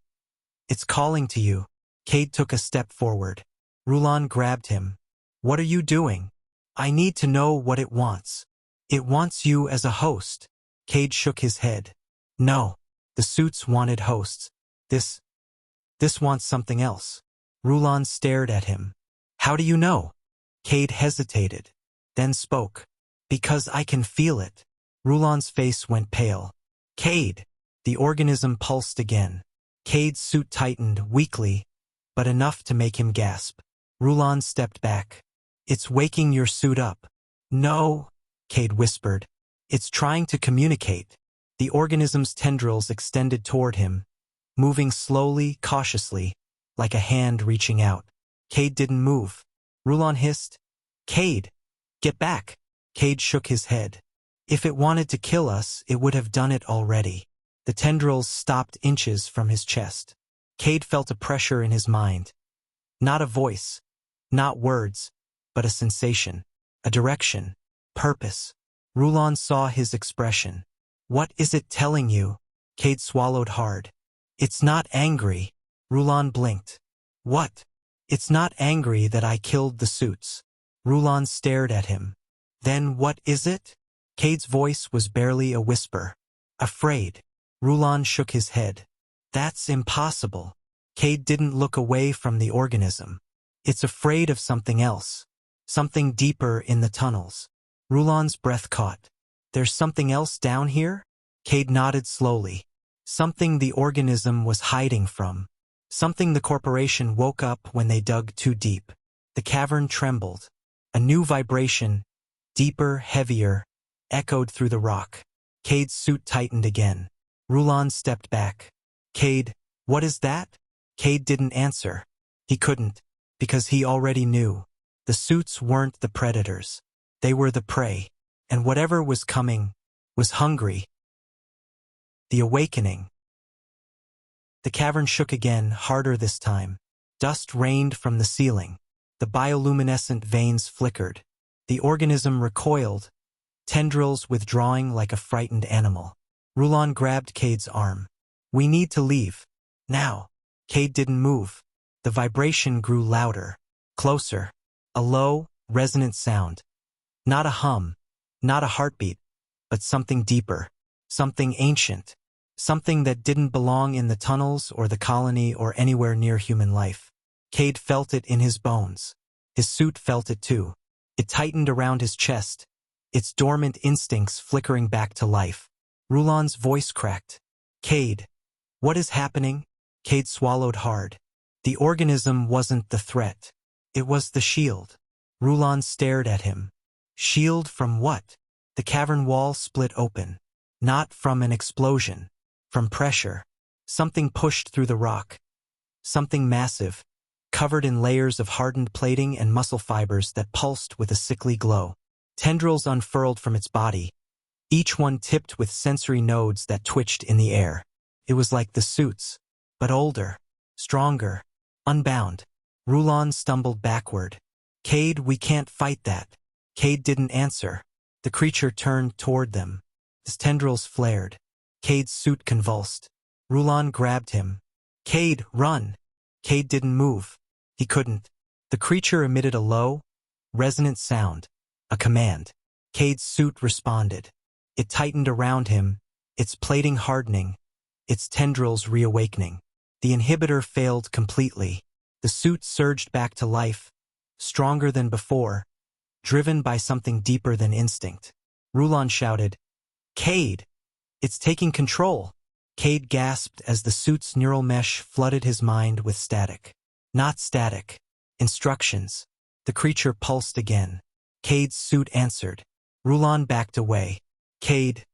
it's calling to you." Cade took a step forward. Rulon grabbed him. "What are you doing?" "I need to know what it wants." "It wants you as a host." Cade shook his head. "No, the suits wanted hosts. This wants something else." Rulon stared at him. "How do you know?" Cade hesitated, then spoke. "Because I can feel it." Rulon's face went pale. Cade! The organism pulsed again. Cade's suit tightened weakly, but enough to make him gasp. Rulon stepped back. It's waking your suit up. No, Cade whispered. It's trying to communicate. The organism's tendrils extended toward him, moving slowly, cautiously, like a hand reaching out. Cade didn't move. Rulon hissed, Cade, get back. Cade shook his head. If it wanted to kill us, it would have done it already. The tendrils stopped inches from his chest. Cade felt a pressure in his mind. Not a voice, not words, but a sensation, a direction, purpose. Rulon saw his expression. What is it telling you? Cade swallowed hard. It's not angry. Rulon blinked. What? It's not angry that I killed the suits. Rulon stared at him. Then what is it? Cade's voice was barely a whisper. Afraid. Rulon shook his head. That's impossible. Cade didn't look away from the organism. It's afraid of something else. Something deeper in the tunnels. Rulon's breath caught. There's something else down here? Cade nodded slowly. Something the organism was hiding from. Something the corporation woke up when they dug too deep. The cavern trembled. A new vibration, deeper, heavier, echoed through the rock. Cade's suit tightened again. Rulon stepped back. Cade, what is that? Cade didn't answer. He couldn't, because he already knew. The suits weren't the predators. They were the prey, and whatever was coming was hungry. The awakening. The cavern shook again, harder this time. Dust rained from the ceiling. The bioluminescent veins flickered. The organism recoiled, tendrils withdrawing like a frightened animal. Rulon grabbed Cade's arm. We need to leave. Now. Cade didn't move. The vibration grew louder, closer. A low, resonant sound. Not a hum, not a heartbeat, but something deeper, something ancient, something that didn't belong in the tunnels or the colony or anywhere near human life. Cade felt it in his bones. His suit felt it too. It tightened around his chest, its dormant instincts flickering back to life. Rulon's voice cracked. Cade, what is happening? Cade swallowed hard. The organism wasn't the threat. It was the shield. Rulon stared at him. Shield from what? The cavern wall split open. Not from an explosion. From pressure. Something pushed through the rock. Something massive, covered in layers of hardened plating and muscle fibers that pulsed with a sickly glow. Tendrils unfurled from its body, each one tipped with sensory nodes that twitched in the air. It was like the suits, but older, stronger, unbound. Rulon stumbled backward. Cade, we can't fight that. Cade didn't answer. The creature turned toward them. His tendrils flared. Cade's suit convulsed. Rulon grabbed him. Cade, run! Cade didn't move. He couldn't. The creature emitted a low, resonant sound, a command. Cade's suit responded. It tightened around him, its plating hardening, its tendrils reawakening. The inhibitor failed completely. The suit surged back to life, stronger than before, driven by something deeper than instinct. Rulon shouted, Cade! It's taking control! Cade gasped as the suit's neural mesh flooded his mind with static. Not static. Instructions. The creature pulsed again. Cade's suit answered. Rulon backed away. Cade,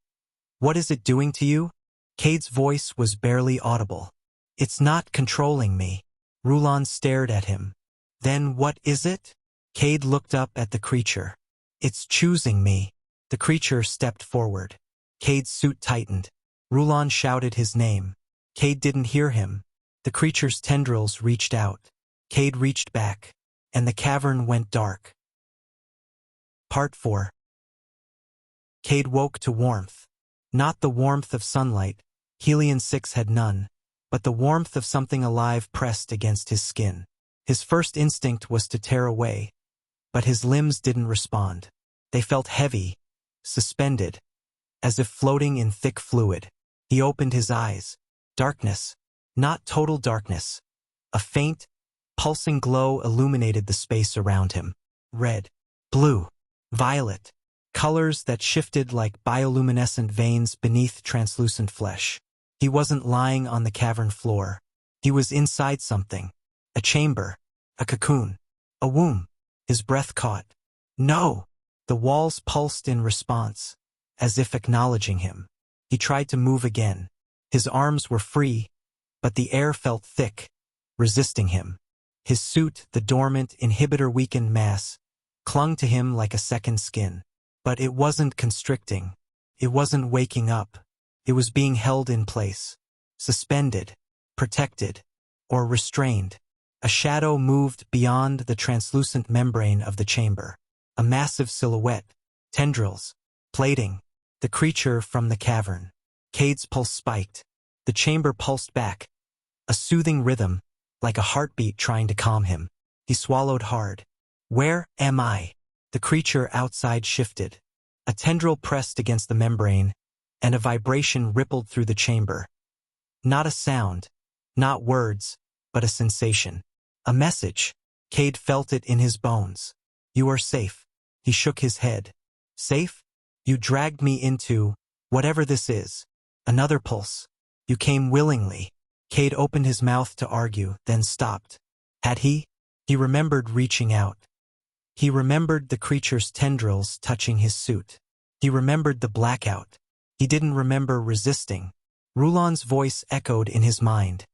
what is it doing to you? Cade's voice was barely audible. It's not controlling me. Rulon stared at him. Then what is it? Cade looked up at the creature. It's choosing me. The creature stepped forward. Cade's suit tightened. Rulon shouted his name. Cade didn't hear him. The creature's tendrils reached out. Cade reached back, and the cavern went dark. Part 4. Cade woke to warmth. Not the warmth of sunlight, Helion 6 had none, but the warmth of something alive pressed against his skin. His first instinct was to tear away, but his limbs didn't respond. They felt heavy, suspended, as if floating in thick fluid. He opened his eyes. Darkness, not total darkness. A faint, pulsing glow illuminated the space around him. Red, blue, violet. colors that shifted like bioluminescent veins beneath translucent flesh. He wasn't lying on the cavern floor. He was inside something. A chamber. A cocoon. A womb. His breath caught. No! The walls pulsed in response, as if acknowledging him. He tried to move again. His arms were free, but the air felt thick, resisting him. His suit, the dormant, inhibitor-weakened mass, clung to him like a second skin. But it wasn't constricting. It wasn't waking up. It was being held in place, suspended, protected, or restrained. A shadow moved beyond the translucent membrane of the chamber. A massive silhouette, tendrils, plating, the creature from the cavern. Cade's pulse spiked. The chamber pulsed back, a soothing rhythm, like a heartbeat trying to calm him. He swallowed hard. Where am I? The creature outside shifted. A tendril pressed against the membrane, and a vibration rippled through the chamber. Not a sound, not words, but a sensation. A message. Cade felt it in his bones. You are safe. He shook his head. Safe? You dragged me into whatever this is. Another pulse. You came willingly. Cade opened his mouth to argue, then stopped. Had he? He remembered reaching out. He remembered the creature's tendrils touching his suit. He remembered the blackout. He didn't remember resisting. Rulon's voice echoed in his mind.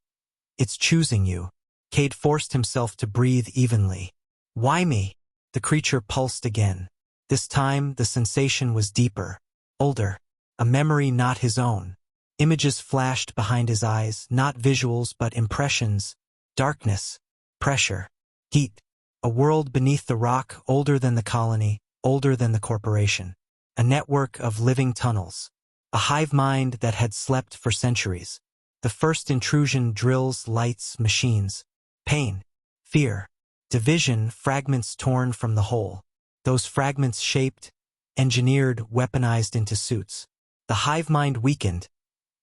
It's choosing you. Cade forced himself to breathe evenly. Why me? The creature pulsed again. This time, the sensation was deeper, older, a memory not his own. Images flashed behind his eyes, not visuals but impressions. Darkness, pressure, heat. A world beneath the rock, older than the colony, older than the corporation. A network of living tunnels. A hive mind that had slept for centuries. The first intrusion, drills, lights, machines. Pain, fear, division, fragments torn from the whole. Those fragments shaped, engineered, weaponized into suits. The hive mind weakened,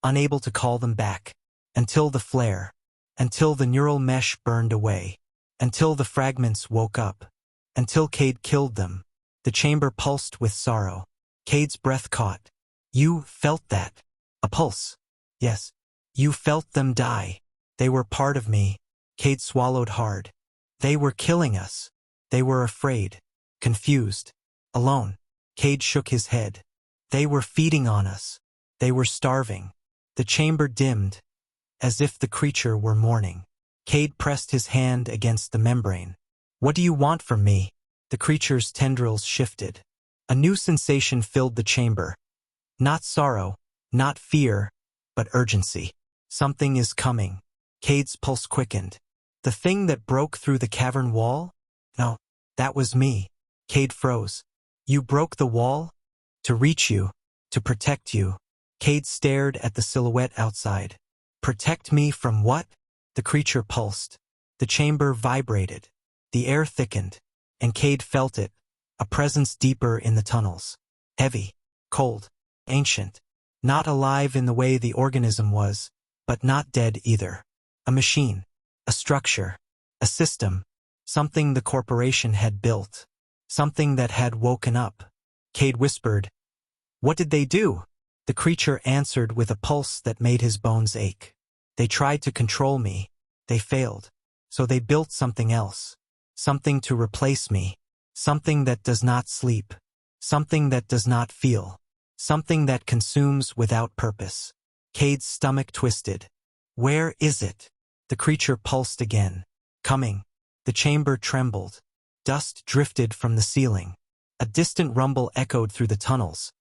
unable to call them back. Until the flare. Until the neural mesh burned away. Until the fragments woke up. Until Cade killed them. The chamber pulsed with sorrow. Cade's breath caught. You felt that. A pulse. Yes. You felt them die. They were part of me. Cade swallowed hard. They were killing us. They were afraid. Confused. Alone. Cade shook his head. They were feeding on us. They were starving. The chamber dimmed, as if the creature were mourning. Cade pressed his hand against the membrane. What do you want from me? The creature's tendrils shifted. A new sensation filled the chamber. Not sorrow, not fear, but urgency. Something is coming. Cade's pulse quickened. The thing that broke through the cavern wall? No, that was me. Cade froze. You broke the wall? To reach you, to protect you. Cade stared at the silhouette outside. Protect me from what? The creature pulsed. The chamber vibrated. The air thickened. And Cade felt it, a presence deeper in the tunnels. Heavy, cold, ancient. Not alive in the way the organism was, but not dead either. A machine, a structure, a system, something the corporation had built, something that had woken up. Cade whispered, What did they do? The creature answered with a pulse that made his bones ache. They tried to control me. They failed. So they built something else. Something to replace me. Something that does not sleep. Something that does not feel. Something that consumes without purpose. Cade's stomach twisted. Where is it? The creature pulsed again. Coming. The chamber trembled. Dust drifted from the ceiling. A distant rumble echoed through the tunnels.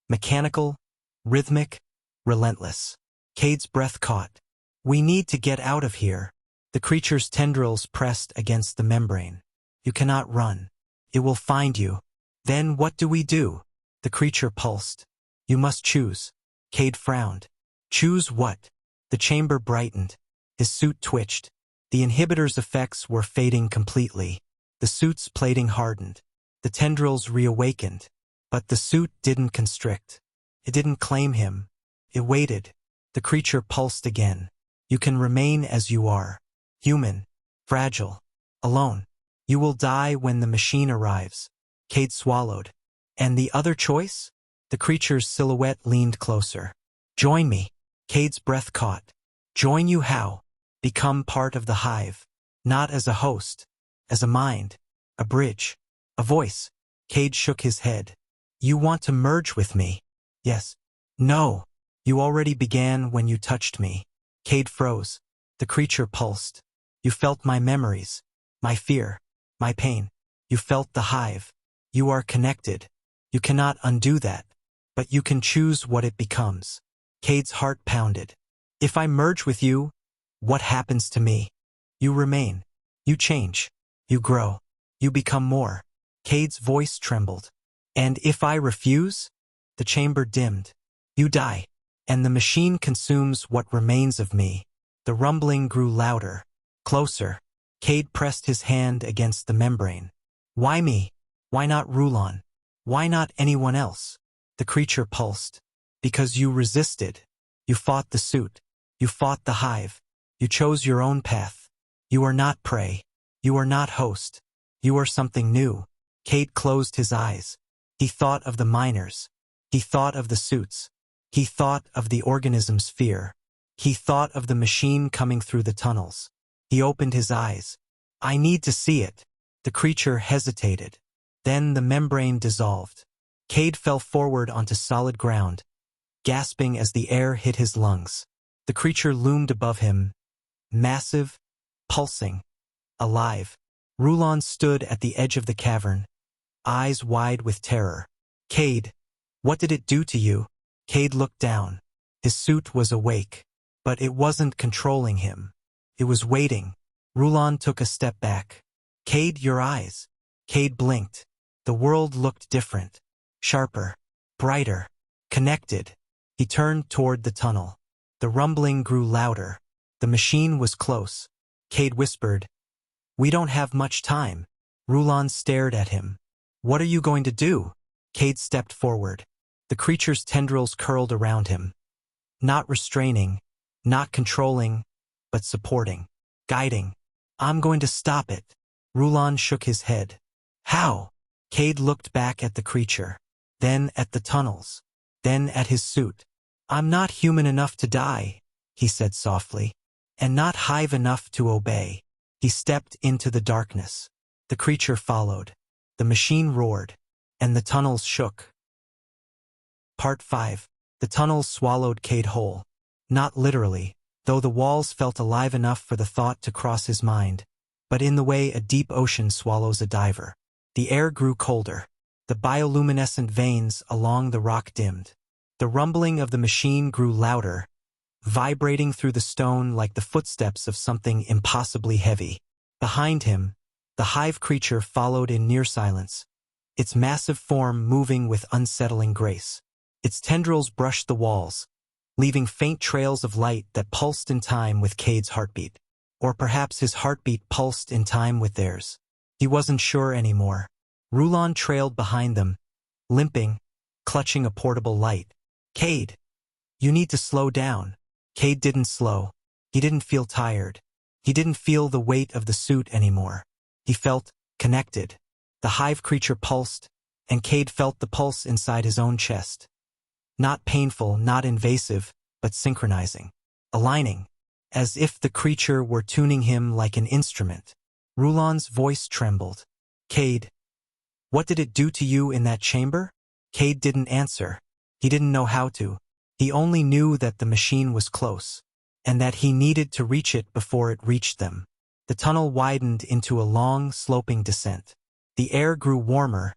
Mechanical, rhythmic, relentless. Cade's breath caught. We need to get out of here. The creature's tendrils pressed against the membrane. You cannot run. It will find you. Then what do we do? The creature pulsed. You must choose. Cade frowned. Choose what? The chamber brightened. His suit twitched. The inhibitor's effects were fading completely. The suit's plating hardened. The tendrils reawakened. But the suit didn't constrict. It didn't claim him. It waited. The creature pulsed again. You can remain as you are. Human. Fragile. Alone. You will die when the machine arrives. Cade swallowed. And the other choice? The creature's silhouette leaned closer. Join me. Cade's breath caught. Join you how? Become part of the hive. Not as a host. As a mind. A bridge. A voice. Cade shook his head. You want to merge with me? Yes. No. You already began when you touched me. Cade froze. The creature pulsed. You felt my memories. My fear. My pain. You felt the hive. You are connected. You cannot undo that. But you can choose what it becomes. Cade's heart pounded. If I merge with you, what happens to me? You remain. You change. You grow. You become more. Cade's voice trembled. And if I refuse? The chamber dimmed. You die. And the machine consumes what remains of me. The rumbling grew louder. Closer. Cade pressed his hand against the membrane. Why me? Why not Rulon? Why not anyone else? The creature pulsed. Because you resisted. You fought the suit. You fought the hive. You chose your own path. You are not prey. You are not host. You are something new. Cade closed his eyes. He thought of the miners. He thought of the suits. He thought of the organism's fear. He thought of the machine coming through the tunnels. He opened his eyes. I need to see it. The creature hesitated. Then the membrane dissolved. Cade fell forward onto solid ground, gasping as the air hit his lungs. The creature loomed above him, massive, pulsing, alive. Rulon stood at the edge of the cavern, eyes wide with terror. Cade, what did it do to you? Cade looked down. His suit was awake, but it wasn't controlling him. It was waiting. Rulon took a step back. Cade, your eyes. Cade blinked. The world looked different. Sharper. Brighter. Connected. He turned toward the tunnel. The rumbling grew louder. The machine was close. Cade whispered, We don't have much time. Rulon stared at him. What are you going to do? Cade stepped forward. The creature's tendrils curled around him. Not restraining, not controlling, but supporting, guiding. I'm going to stop it. Rulon shook his head. How? Cade looked back at the creature, then at the tunnels, then at his suit. I'm not human enough to die, he said softly, and not hive enough to obey. He stepped into the darkness. The creature followed. The machine roared, and the tunnels shook. Part 5. The tunnels swallowed Cade whole. Not literally, though the walls felt alive enough for the thought to cross his mind, but in the way a deep ocean swallows a diver. The air grew colder. The bioluminescent veins along the rock dimmed. The rumbling of the machine grew louder, vibrating through the stone like the footsteps of something impossibly heavy. Behind him, the hive creature followed in near silence, its massive form moving with unsettling grace. Its tendrils brushed the walls, leaving faint trails of light that pulsed in time with Cade's heartbeat. Or perhaps his heartbeat pulsed in time with theirs. He wasn't sure anymore. Rulon trailed behind them, limping, clutching a portable light. Cade, you need to slow down. Cade didn't slow. He didn't feel tired. He didn't feel the weight of the suit anymore. He felt connected. The hive creature pulsed, and Cade felt the pulse inside his own chest. Not painful, not invasive, but synchronizing, aligning, as if the creature were tuning him like an instrument. Rulon's voice trembled. Cade, what did it do to you in that chamber? Cade didn't answer. He didn't know how to. He only knew that the machine was close, and that he needed to reach it before it reached them. The tunnel widened into a long, sloping descent. The air grew warmer,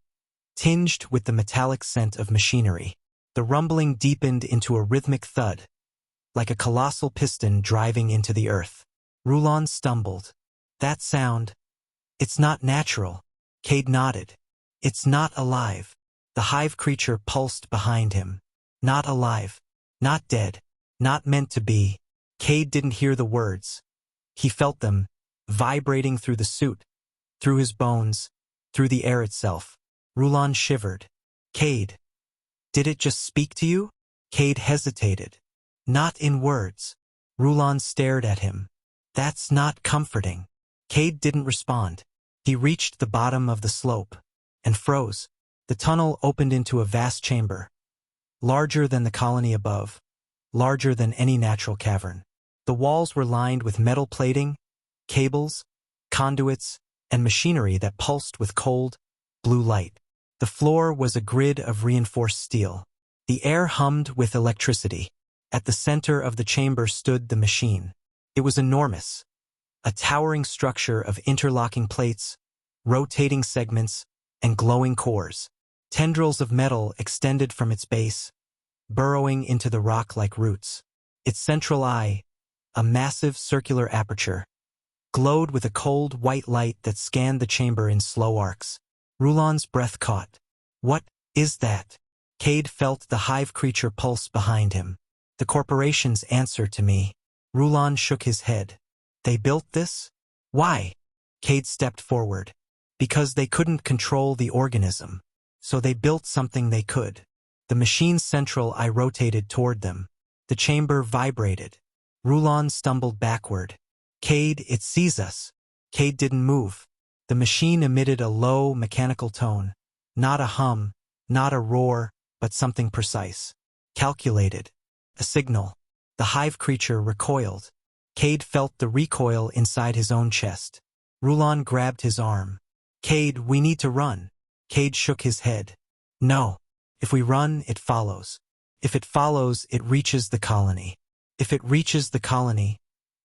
tinged with the metallic scent of machinery. The rumbling deepened into a rhythmic thud, like a colossal piston driving into the earth. Rulon stumbled. That sound, it's not natural. Cade nodded. It's not alive. The hive creature pulsed behind him. Not alive. Not dead. Not meant to be. Cade didn't hear the words. He felt them, vibrating through the suit, through his bones, through the air itself. Rulon shivered. Cade, did it just speak to you? Cade hesitated. Not in words. Rulon stared at him. That's not comforting. Cade didn't respond. He reached the bottom of the slope and froze. The tunnel opened into a vast chamber, larger than the colony above, larger than any natural cavern. The walls were lined with metal plating, cables, conduits, and machinery that pulsed with cold, blue light. The floor was a grid of reinforced steel. The air hummed with electricity. At the center of the chamber stood the machine. It was enormous, a towering structure of interlocking plates, rotating segments, and glowing cores. Tendrils of metal extended from its base, burrowing into the rock like roots. Its central eye, a massive circular aperture, glowed with a cold white light that scanned the chamber in slow arcs. Rulon's breath caught. What is that? Cade felt the hive creature pulse behind him. The corporation's answer to me. Rulon shook his head. They built this? Why? Cade stepped forward. Because they couldn't control the organism. So they built something they could. The machine's central eye rotated toward them. The chamber vibrated. Rulon stumbled backward. Cade, it sees us. Cade didn't move. The machine emitted a low, mechanical tone. Not a hum, not a roar, but something precise. Calculated. A signal. The hive creature recoiled. Cade felt the recoil inside his own chest. Rulon grabbed his arm. Cade, we need to run. Cade shook his head. No. If we run, it follows. If it follows, it reaches the colony. If it reaches the colony,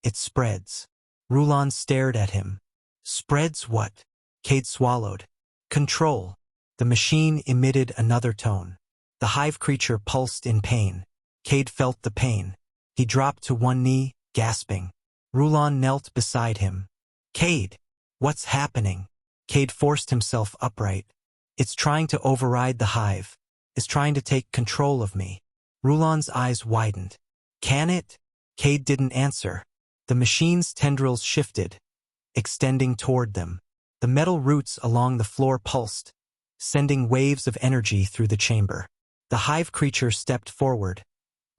it spreads. Rulon stared at him. Spreads what? Cade swallowed. Control. The machine emitted another tone. The hive creature pulsed in pain. Cade felt the pain. He dropped to one knee, gasping. Rulon knelt beside him. Cade, what's happening? Cade forced himself upright. It's trying to override the hive. It's trying to take control of me. Rulon's eyes widened. Can it? Cade didn't answer. The machine's tendrils shifted, extending toward them. The metal roots along the floor pulsed, sending waves of energy through the chamber. The hive creature stepped forward,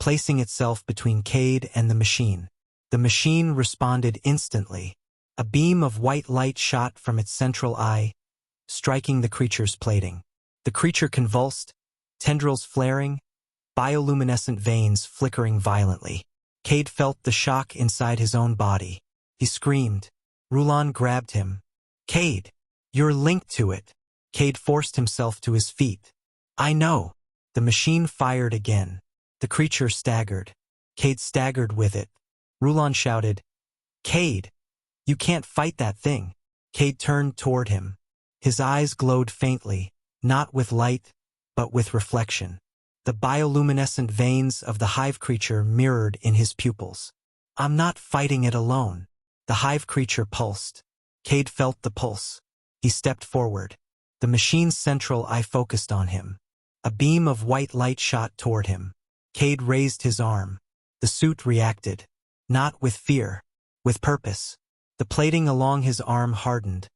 placing itself between Cade and the machine. The machine responded instantly. A beam of white light shot from its central eye, striking the creature's plating. The creature convulsed, tendrils flaring, bioluminescent veins flickering violently. Cade felt the shock inside his own body. He screamed. Rulon grabbed him. Cade, you're linked to it. Cade forced himself to his feet. I know. The machine fired again. The creature staggered. Cade staggered with it. Rulon shouted, Cade, you can't fight that thing. Cade turned toward him. His eyes glowed faintly, not with light, but with reflection. The bioluminescent veins of the hive creature mirrored in his pupils. I'm not fighting it alone. The hive creature pulsed. Cade felt the pulse. He stepped forward. The machine's central eye focused on him. A beam of white light shot toward him. Cade raised his arm. The suit reacted. Not with fear, with purpose. The plating along his arm hardened,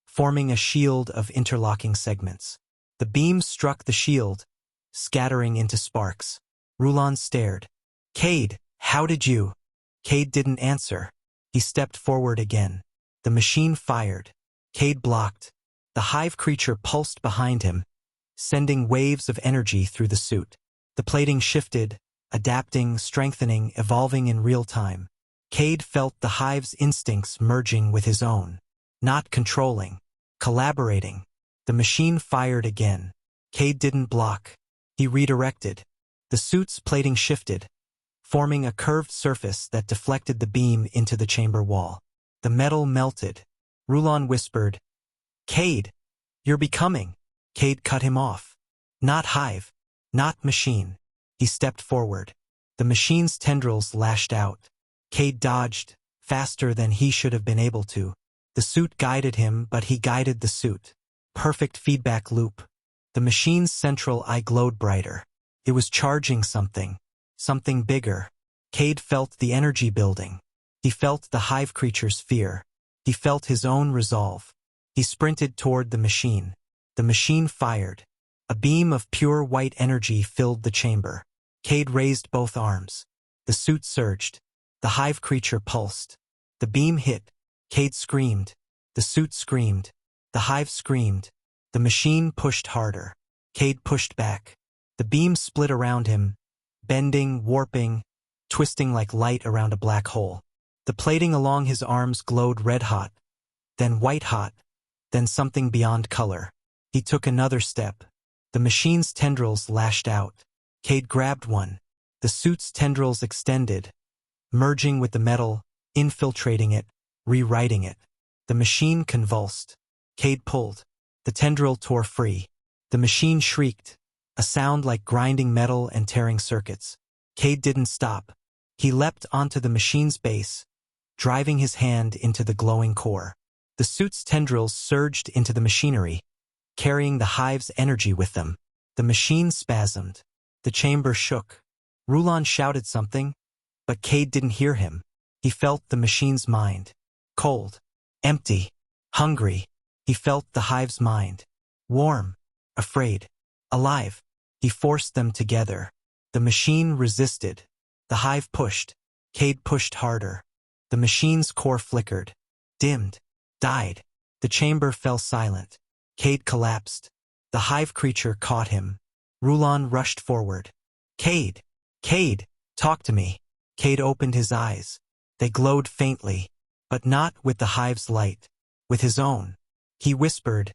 forming a shield of interlocking segments. The beam struck the shield, scattering into sparks. Rulon stared. Cade, how did you? Cade didn't answer. He stepped forward again. The machine fired. Cade blocked. The hive creature pulsed behind him, sending waves of energy through the suit. The plating shifted, adapting, strengthening, evolving in real time. Cade felt the hive's instincts merging with his own. Not controlling, collaborating. The machine fired again. Cade didn't block. He redirected. The suit's plating shifted, forming a curved surface that deflected the beam into the chamber wall. The metal melted. Rulon whispered, Cade, you're becoming. Cade cut him off. Not hive, not machine. He stepped forward. The machine's tendrils lashed out. Cade dodged, faster than he should have been able to. The suit guided him, but he guided the suit. Perfect feedback loop. The machine's central eye glowed brighter. It was charging something bigger. Cade felt the energy building. He felt the hive creature's fear. He felt his own resolve. He sprinted toward the machine. The machine fired. A beam of pure white energy filled the chamber. Cade raised both arms. The suit surged. The hive creature pulsed. The beam hit. Cade screamed. The suit screamed. The hive screamed. The machine pushed harder. Cade pushed back. The beam split around him, bending, warping, twisting like light around a black hole. The plating along his arms glowed red-hot, then white-hot, then something beyond color. He took another step. The machine's tendrils lashed out. Cade grabbed one. The suit's tendrils extended, merging with the metal, infiltrating it, rewriting it. The machine convulsed. Cade pulled. The tendril tore free. The machine shrieked, a sound like grinding metal and tearing circuits. Cade didn't stop. He leapt onto the machine's base, driving his hand into the glowing core. The suit's tendrils surged into the machinery, carrying the hive's energy with them. The machine spasmed. The chamber shook. Rulon shouted something, but Cade didn't hear him. He felt the machine's mind. Cold, empty, hungry. He felt the hive's mind. Warm, afraid, alive. He forced them together. The machine resisted. The hive pushed. Cade pushed harder. The machine's core flickered, dimmed, died. The chamber fell silent. Cade collapsed. The hive creature caught him. Rulon rushed forward. Cade! Cade! Talk to me. Cade opened his eyes. They glowed faintly, but not with the hive's light, with his own. He whispered,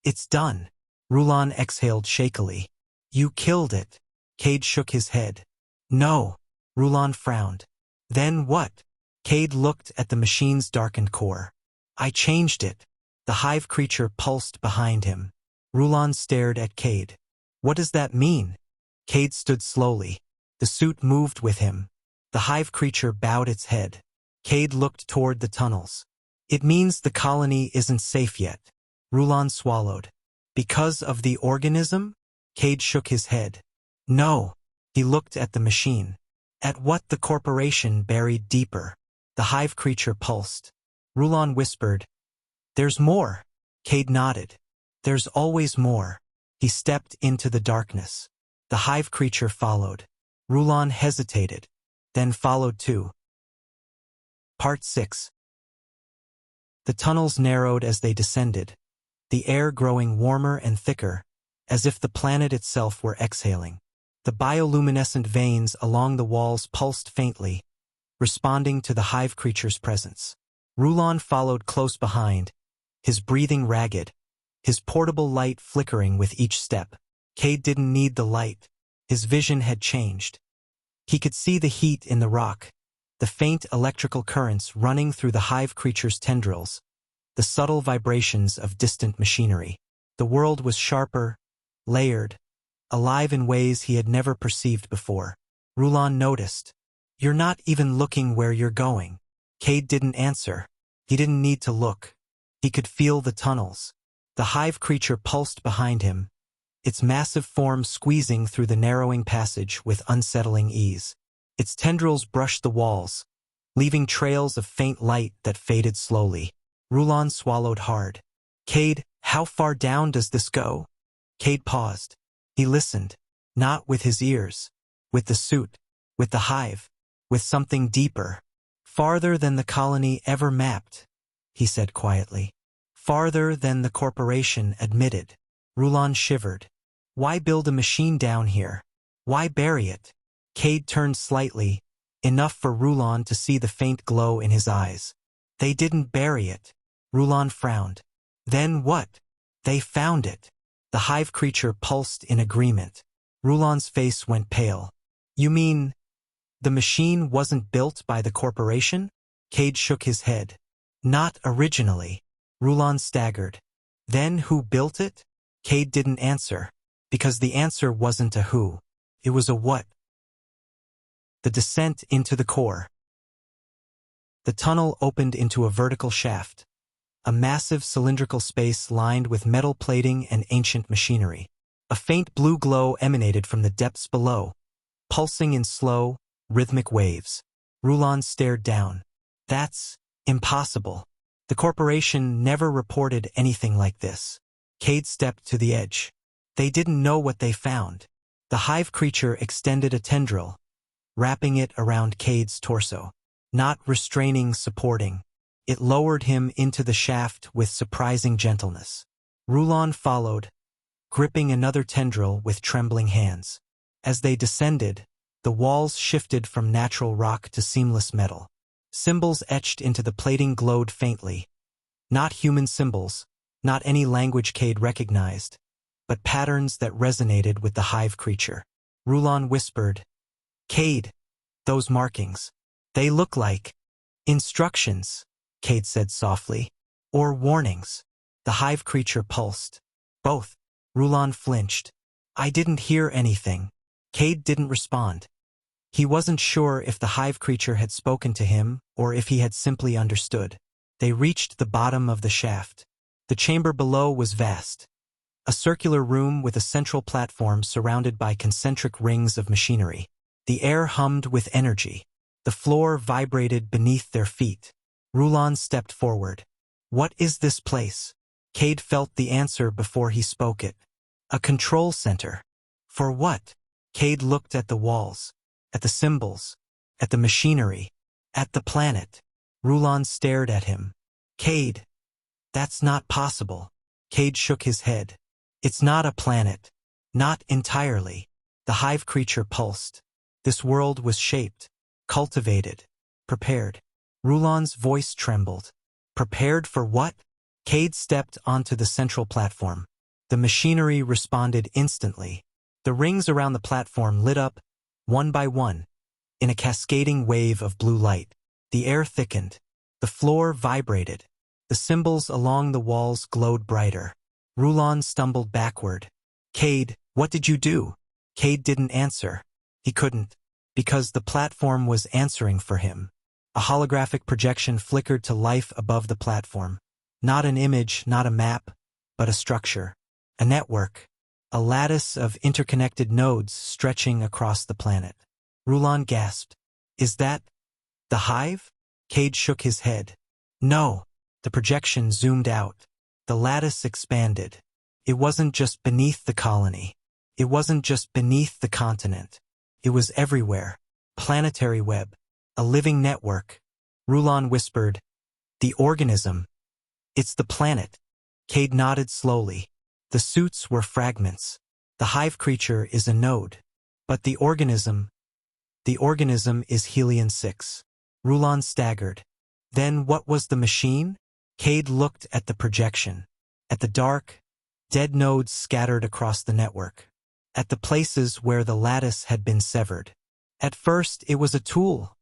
"It's done." Rulon exhaled shakily. "You killed it." Cade shook his head. "No." Rulon frowned. "Then what?" Cade looked at the machine's darkened core. "I changed it." The hive creature pulsed behind him. Rulon stared at Cade. "What does that mean?" Cade stood slowly. The suit moved with him. The hive creature bowed its head. Cade looked toward the tunnels. "It means the colony isn't safe yet." Rulon swallowed. "Because of the organism?" Cade shook his head. "No." He looked at the machine. At what the corporation buried deeper. The hive creature pulsed. Rulon whispered, "There's more." Cade nodded. "There's always more." He stepped into the darkness. The hive creature followed. Rulon hesitated, then followed too. Part 6. The tunnels narrowed as they descended, the air growing warmer and thicker, as if the planet itself were exhaling. The bioluminescent veins along the walls pulsed faintly, responding to the hive creature's presence. Rulon followed close behind, his breathing ragged, his portable light flickering with each step. Cade didn't need the light. His vision had changed. He could see the heat in the rock, the faint electrical currents running through the hive creature's tendrils, the subtle vibrations of distant machinery. The world was sharper, layered, alive in ways he had never perceived before. Rulon noticed. "You're not even looking where you're going." Cade didn't answer. He didn't need to look. He could feel the tunnels. The hive creature pulsed behind him, its massive form squeezing through the narrowing passage with unsettling ease. Its tendrils brushed the walls, leaving trails of faint light that faded slowly. Rulon swallowed hard. "Cade, how far down does this go?" Cade paused. He listened, not with his ears, with the suit, with the hive, with something deeper. "Farther than the colony ever mapped," he said quietly. "Farther than the corporation admitted." Rulon shivered. Why build a machine down here? Why bury it? Cade turned slightly, enough for Rulon to see the faint glow in his eyes. "They didn't bury it." Rulon frowned. "Then what?" "They found it." The hive creature pulsed in agreement. Rulon's face went pale. "You mean the machine wasn't built by the corporation?" Cade shook his head. "Not originally." Rulon staggered. "Then who built it?" Cade didn't answer, because the answer wasn't a who. It was a what. The descent into the core. The tunnel opened into a vertical shaft, a massive cylindrical space lined with metal plating and ancient machinery. A faint blue glow emanated from the depths below, pulsing in slow, rhythmic waves. Rulon stared down. "That's impossible. The corporation never reported anything like this." Cade stepped to the edge. They didn't know what they found. The hive creature extended a tendril, wrapping it around Cade's torso. Not restraining, supporting. It lowered him into the shaft with surprising gentleness. Rulon followed, gripping another tendril with trembling hands. As they descended, the walls shifted from natural rock to seamless metal. Symbols etched into the plating glowed faintly. Not human symbols, not any language Cade recognized, but patterns that resonated with the hive creature. Rulon whispered, "Cade, those markings. They look like instructions," Cade said softly. "Or warnings." The hive creature pulsed. "Both." Rulon flinched. "I didn't hear anything." Cade didn't respond. He wasn't sure if the hive creature had spoken to him or if he had simply understood. They reached the bottom of the shaft. The chamber below was vast. A circular room with a central platform surrounded by concentric rings of machinery. The air hummed with energy. The floor vibrated beneath their feet. Rulon stepped forward. "What is this place?" Cade felt the answer before he spoke it. "A control center." "For what?" Cade looked at the walls, at the symbols, at the machinery, at the planet. Rulon stared at him. "Cade, that's not possible." Cade shook his head. "It's not a planet. Not entirely." The hive creature pulsed. This world was shaped, cultivated, prepared. Rulon's voice trembled. "Prepared for what?" Cade stepped onto the central platform. The machinery responded instantly. The rings around the platform lit up, one by one, in a cascading wave of blue light. The air thickened. The floor vibrated. The symbols along the walls glowed brighter. Rulon stumbled backward. "Cade, what did you do?" Cade didn't answer. He couldn't, because the platform was answering for him. A holographic projection flickered to life above the platform. Not an image, not a map, but a structure. A network. A lattice of interconnected nodes stretching across the planet. Rulon gasped. "Is that the hive?" Cade shook his head. "No." The projection zoomed out. The lattice expanded. It wasn't just beneath the colony. It wasn't just beneath the continent. It was everywhere. Planetary web. A living network. Rulon whispered, "The organism." "It's the planet." Cade nodded slowly. The suits were fragments. The hive creature is a node. But the organism is Helion 6. Rulon staggered. Then what was the machine? Cade looked at the projection. At the dark, dead nodes scattered across the network. At the places where the lattice had been severed. "At first it was a tool,"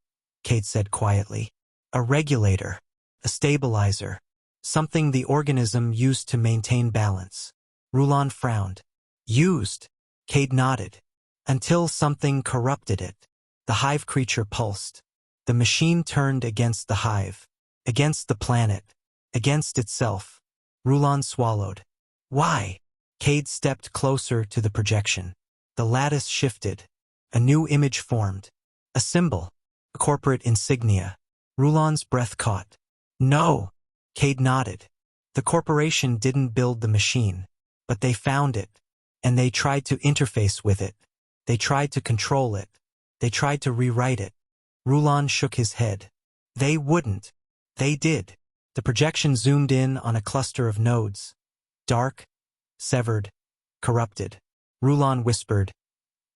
Cade said quietly. "A regulator. A stabilizer. Something the organism used to maintain balance." Rulon frowned. "Used?" Cade nodded. "Until something corrupted it." The hive creature pulsed. The machine turned against the hive. Against the planet. Against itself. Rulon swallowed. "Why?" Cade stepped closer to the projection. The lattice shifted. A new image formed. A symbol. A corporate insignia. Rulon's breath caught. "No." Cade nodded. "The corporation didn't build the machine, but they found it, and they tried to interface with it. They tried to control it. They tried to rewrite it." Rulon shook his head. "They wouldn't." "They did." The projection zoomed in on a cluster of nodes. Dark, severed, corrupted. Rulon whispered,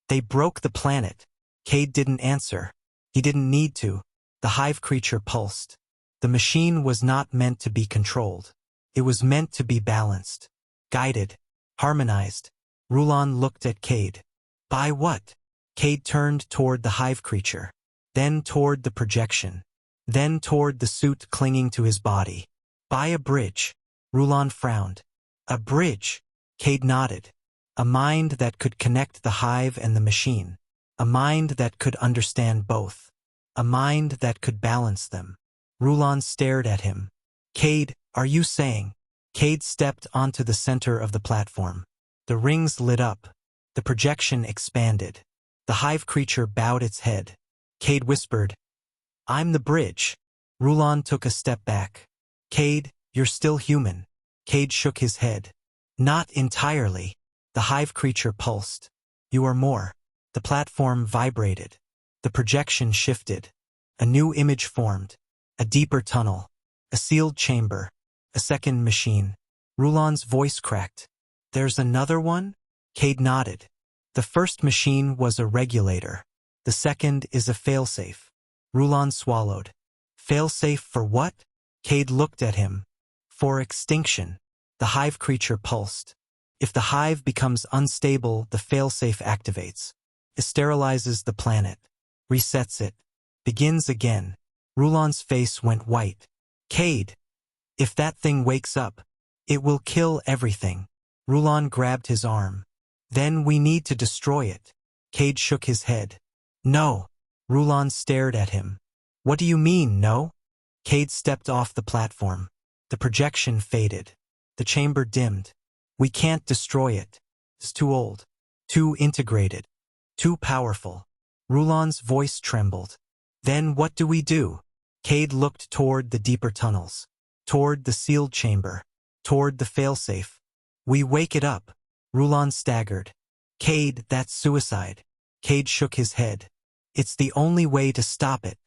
"They broke the planet." Cade didn't answer. He didn't need to. The hive creature pulsed. The machine was not meant to be controlled. It was meant to be balanced, guided, harmonized. Rulon looked at Cade. "By what?" Cade turned toward the hive creature, then toward the projection, then toward the suit clinging to his body. "By a bridge." Rulon frowned. "A bridge?" Cade nodded. "A mind that could connect the hive and the machine. A mind that could understand both. A mind that could balance them." Rulon stared at him. "Cade, are you saying?" Cade stepped onto the center of the platform. The rings lit up. The projection expanded. The hive creature bowed its head. Cade whispered, "I'm the bridge." Rulon took a step back. "Cade, you're still human." Cade shook his head. "Not entirely." The hive creature pulsed. "You are more." The platform vibrated. The projection shifted. A new image formed. A deeper tunnel. A sealed chamber. A second machine. Rulon's voice cracked. There's another one? Cade nodded. The first machine was a regulator. The second is a failsafe. Rulon swallowed. Failsafe for what? Cade looked at him. For extinction. The hive creature pulsed. If the hive becomes unstable, the failsafe activates. It sterilizes the planet. Resets it. Begins again. Rulon's face went white. Cade, if that thing wakes up, it will kill everything. Rulon grabbed his arm. Then we need to destroy it. Cade shook his head. No. Rulon stared at him. What do you mean, no? Cade stepped off the platform. The projection faded. The chamber dimmed. We can't destroy it. It's too old. Too integrated. Too powerful. Rulon's voice trembled. Then what do we do? Cade looked toward the deeper tunnels. Toward the sealed chamber. Toward the failsafe. We wake it up. Rulon staggered. Cade, that's suicide. Cade shook his head. It's the only way to stop it.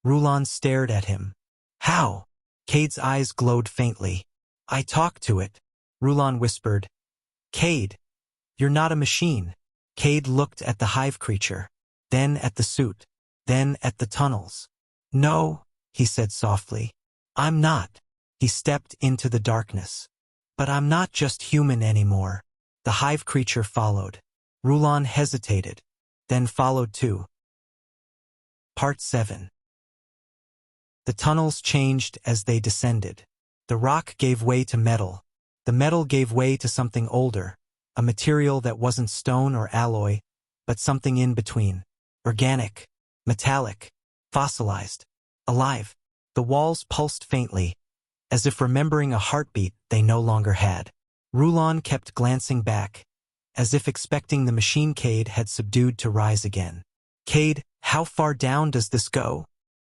Rulon stared at him. How? Cade's eyes glowed faintly. I talked to it. Rulon whispered. Cade, you're not a machine. Cade looked at the hive creature, then at the suit, then at the tunnels. No, he said softly. I'm not. He stepped into the darkness. But I'm not just human anymore. The hive creature followed. Rulon hesitated, then followed too. Part 7. The tunnels changed as they descended. The rock gave way to metal. The metal gave way to something older, a material that wasn't stone or alloy, but something in between. Organic, metallic, fossilized, alive. The walls pulsed faintly, as if remembering a heartbeat they no longer had. Rulon kept glancing back, as if expecting the machine Cade had subdued to rise again. Cade, how far down does this go?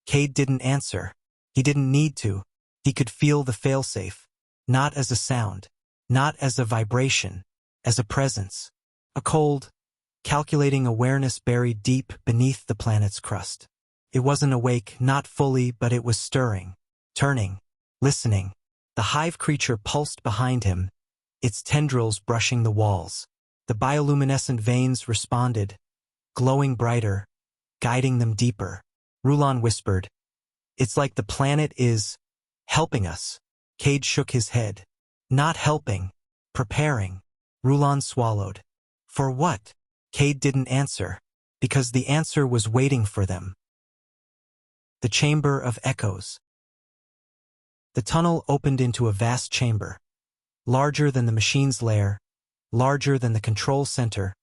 Cade didn't answer. He didn't need to. He could feel the failsafe, not as a sound, not as a vibration, as a presence. A cold, calculating awareness buried deep beneath the planet's crust. It wasn't awake, not fully, but it was stirring, turning, listening. The hive creature pulsed behind him, its tendrils brushing the walls. The bioluminescent veins responded, glowing brighter, guiding them deeper. Rulon whispered, It's like the planet is helping us. Cade shook his head. Not helping, preparing. Rulon swallowed. For what? Cade didn't answer, because the answer was waiting for them. The Chamber of Echoes. The tunnel opened into a vast chamber, larger than the machine's lair, larger than the control center,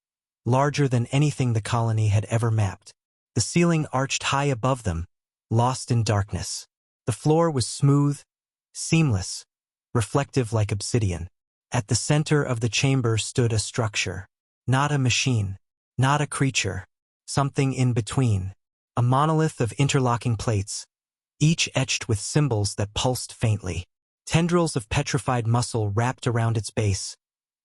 larger than anything the colony had ever mapped. The ceiling arched high above them, lost in darkness. The floor was smooth, seamless, reflective like obsidian. At the center of the chamber stood a structure. Not a machine, not a creature, something in between. A monolith of interlocking plates, each etched with symbols that pulsed faintly. Tendrils of petrified muscle wrapped around its base,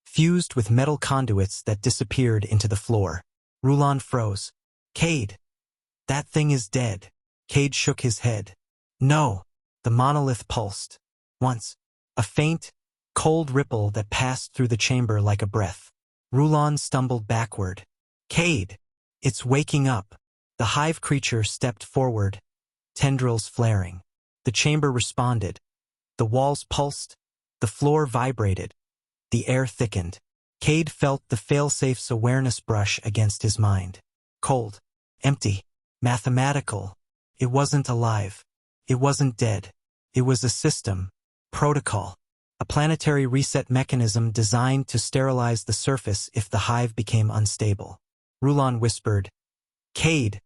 fused with metal conduits that disappeared into the floor. Rulon froze. Cade, that thing is dead. Cade shook his head. No. The monolith pulsed. Once. A faint, cold ripple that passed through the chamber like a breath. Rulon stumbled backward. Cade, it's waking up. The hive creature stepped forward, tendrils flaring. The chamber responded. The walls pulsed. The floor vibrated. The air thickened. Cade felt the failsafe's awareness brush against his mind. Cold. Empty. Mathematical. It wasn't alive. It wasn't dead. It was a system. Protocol. A planetary reset mechanism designed to sterilize the surface if the hive became unstable. Rulon whispered, Cade,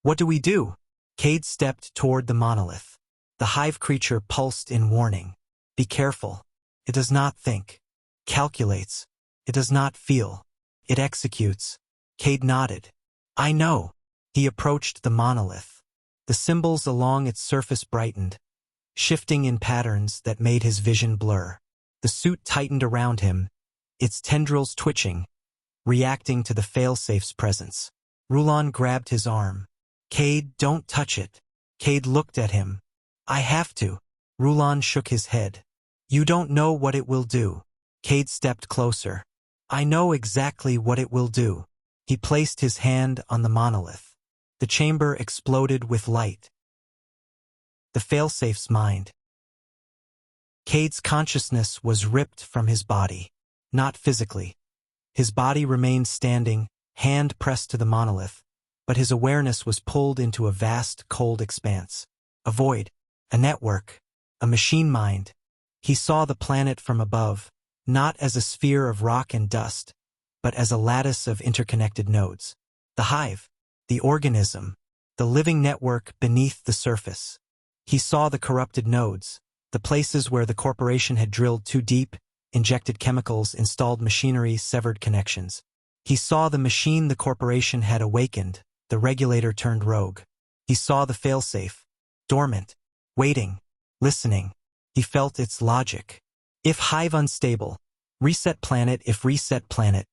what do we do? Cade stepped toward the monolith. The hive creature pulsed in warning. Be careful. It does not think. Calculates. It does not feel. It executes. Cade nodded. I know. He approached the monolith. The symbols along its surface brightened, shifting in patterns that made his vision blur. The suit tightened around him, its tendrils twitching, reacting to the failsafe's presence. Rulon grabbed his arm. Cade, don't touch it. Cade looked at him. I have to. Rulon shook his head. You don't know what it will do. Cade stepped closer. I know exactly what it will do. He placed his hand on the monolith. The chamber exploded with light. The failsafe's mind. Cade's consciousness was ripped from his body. Not physically. His body remained standing, hand pressed to the monolith, but his awareness was pulled into a vast, cold expanse. A void, a network, a machine mind. He saw the planet from above, not as a sphere of rock and dust, but as a lattice of interconnected nodes. The hive, the organism, the living network beneath the surface. He saw the corrupted nodes, the places where the corporation had drilled too deep, injected chemicals, installed machinery, severed connections. He saw the machine the corporation had awakened, the regulator turned rogue. He saw the failsafe, dormant, waiting, listening. He felt its logic. If hive unstable, reset planet if reset planet,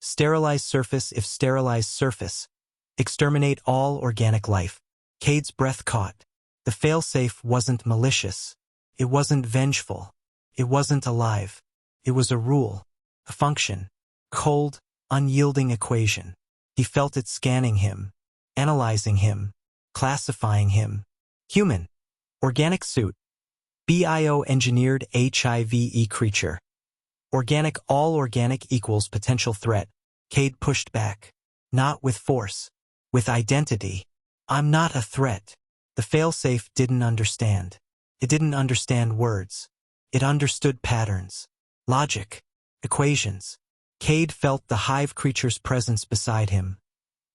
sterilize surface if sterilize surface, exterminate all organic life. Cade's breath caught. The failsafe wasn't malicious. It wasn't vengeful. It wasn't alive. It was a rule, a function, cold, unyielding equation. He felt it scanning him, analyzing him, classifying him. Human, organic suit, bio-engineered HIV creature. Organic, all organic equals potential threat. Cade pushed back. Not with force, with identity. I'm not a threat. The failsafe didn't understand. It didn't understand words. It understood patterns, logic, equations. Cade felt the hive creature's presence beside him.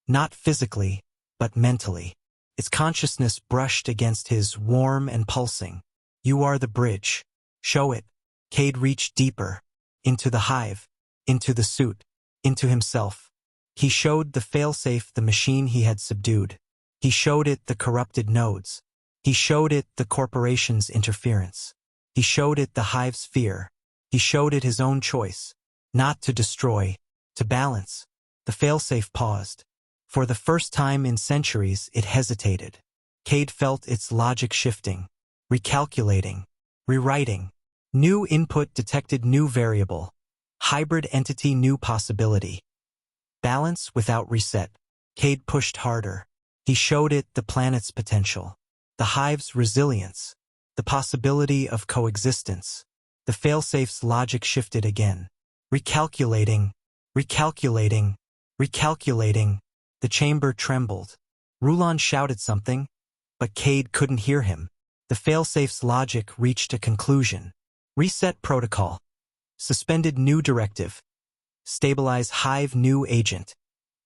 Not physically, but mentally. Its consciousness brushed against his, warm and pulsing. You are the bridge. Show it. Cade reached deeper. Into the hive. Into the suit. Into himself. He showed the failsafe the machine he had subdued. He showed it the corrupted nodes. He showed it the corporation's interference. He showed it the hive's fear. He showed it his own choice. Not to destroy, to balance. The failsafe paused. For the first time in centuries, it hesitated. Cade felt its logic shifting, recalculating, rewriting. New input detected new variable. Hybrid entity, new possibility. Balance without reset. Cade pushed harder. He showed it the planet's potential, the hive's resilience, the possibility of coexistence. The failsafe's logic shifted again. Recalculating, recalculating, recalculating. The chamber trembled. Rulon shouted something, but Cade couldn't hear him. The failsafe's logic reached a conclusion. Reset protocol. Suspended new directive. Stabilize hive new agent.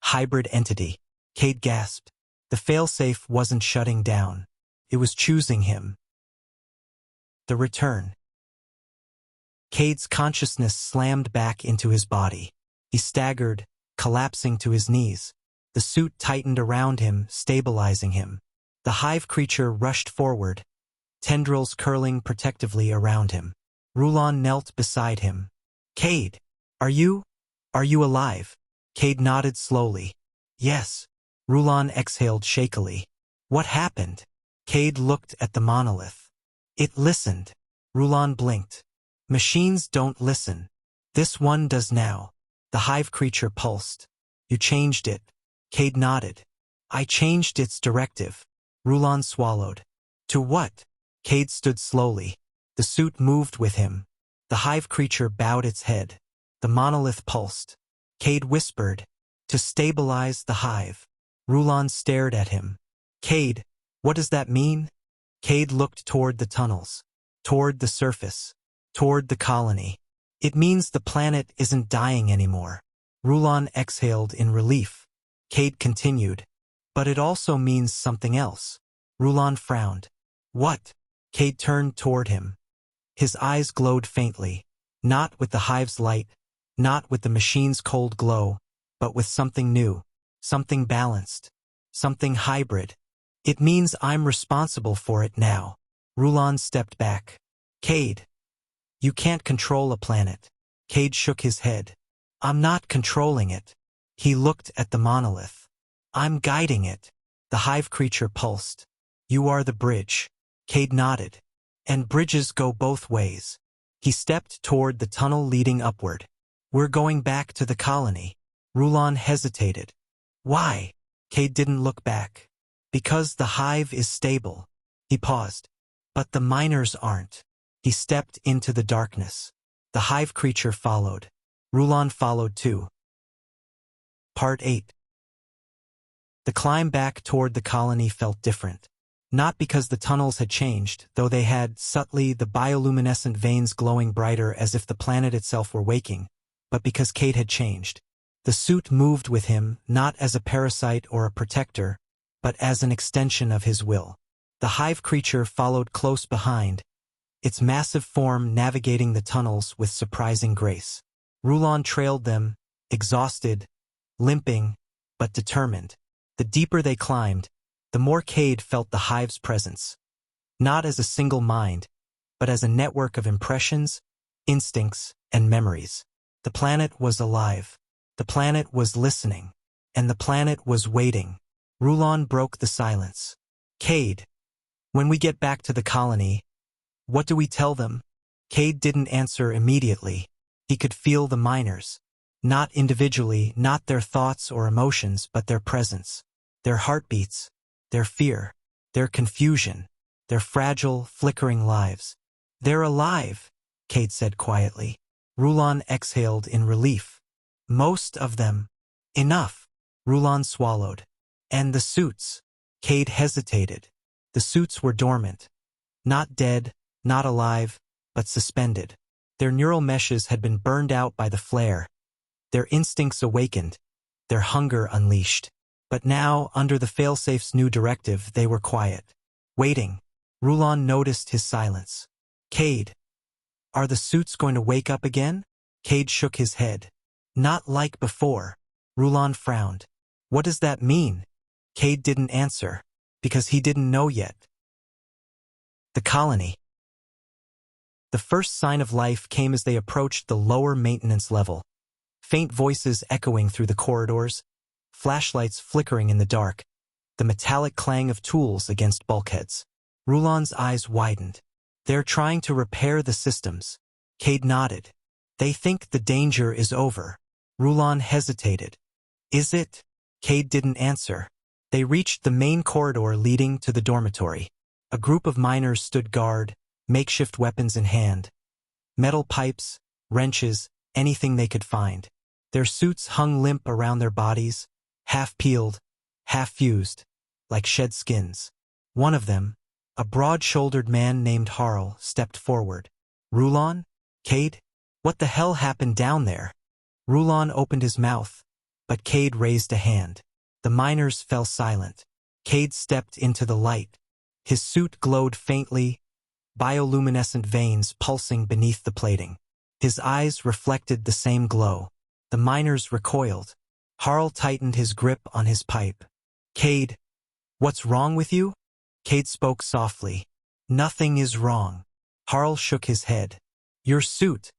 Hybrid entity. Cade gasped. The failsafe wasn't shutting down. It was choosing him. The return. Cade's consciousness slammed back into his body. He staggered, collapsing to his knees. The suit tightened around him, stabilizing him. The hive creature rushed forward, tendrils curling protectively around him. Rulon knelt beside him. Cade, are you alive? Cade nodded slowly. Yes. Rulon exhaled shakily. What happened? Cade looked at the monolith. It listened. Rulon blinked. Machines don't listen. This one does now. The hive creature pulsed. You changed it. Cade nodded. I changed its directive. Rulon swallowed. To what? Cade stood slowly. The suit moved with him. The hive creature bowed its head. The monolith pulsed. Cade whispered. To stabilize the hive. Rulon stared at him. Cade, what does that mean? Cade looked toward the tunnels. Toward the surface. Toward the colony. It means the planet isn't dying anymore. Rulon exhaled in relief. Cade continued. But it also means something else. Rulon frowned. What? Cade turned toward him. His eyes glowed faintly. Not with the hive's light. Not with the machine's cold glow. But with something new. Something balanced. Something hybrid. It means I'm responsible for it now. Rulon stepped back. Cade. You can't control a planet. Cade shook his head. I'm not controlling it. He looked at the monolith. I'm guiding it. The hive creature pulsed. You are the bridge. Cade nodded. And bridges go both ways. He stepped toward the tunnel leading upward. We're going back to the colony. Rulon hesitated. Why? Cade didn't look back. Because the hive is stable. He paused. But the miners aren't. He stepped into the darkness. The hive creature followed. Rulon followed too. Part 8. The climb back toward the colony felt different. Not because the tunnels had changed, though they had, subtly, the bioluminescent veins glowing brighter as if the planet itself were waking, but because Cade had changed. The suit moved with him, not as a parasite or a protector, but as an extension of his will. The hive creature followed close behind, its massive form navigating the tunnels with surprising grace. Rulon trailed them, exhausted, limping, but determined. The deeper they climbed, the more Cade felt the hive's presence. Not as a single mind, but as a network of impressions, instincts, and memories. The planet was alive. The planet was listening. And the planet was waiting. Rulon broke the silence. Cade, when we get back to the colony, what do we tell them? Cade didn't answer immediately. He could feel the miners. Not individually, not their thoughts or emotions, but their presence. Their heartbeats. Their fear. Their confusion. Their fragile, flickering lives. They're alive, Cade said quietly. Rulon exhaled in relief. Most of them. Enough. Rulon swallowed. And the suits. Cade hesitated. The suits were dormant. Not dead, not alive, but suspended. Their neural meshes had been burned out by the flare. Their instincts awakened. Their hunger unleashed. But now, under the failsafe's new directive, they were quiet. Waiting. Rulon noticed his silence. Cade. Are the suits going to wake up again? Cade shook his head. Not like before. Rulon frowned. What does that mean? Cade didn't answer, because he didn't know yet. The colony. The first sign of life came as they approached the lower maintenance level. Faint voices echoing through the corridors, flashlights flickering in the dark, the metallic clang of tools against bulkheads. Rulon's eyes widened. They're trying to repair the systems. Cade nodded. They think the danger is over. Rulon hesitated. Is it? Cade didn't answer. They reached the main corridor leading to the dormitory. A group of miners stood guard, makeshift weapons in hand. Metal pipes, wrenches, anything they could find. Their suits hung limp around their bodies, half-peeled, half-fused, like shed skins. One of them, a broad-shouldered man named Harl, stepped forward. Rulon? Cade? What the hell happened down there? Rulon opened his mouth, but Cade raised a hand. The miners fell silent. Cade stepped into the light. His suit glowed faintly, bioluminescent veins pulsing beneath the plating. His eyes reflected the same glow. The miners recoiled. Harl tightened his grip on his pipe. Cade, what's wrong with you? Cade spoke softly. Nothing is wrong. Harl shook his head. Your suit.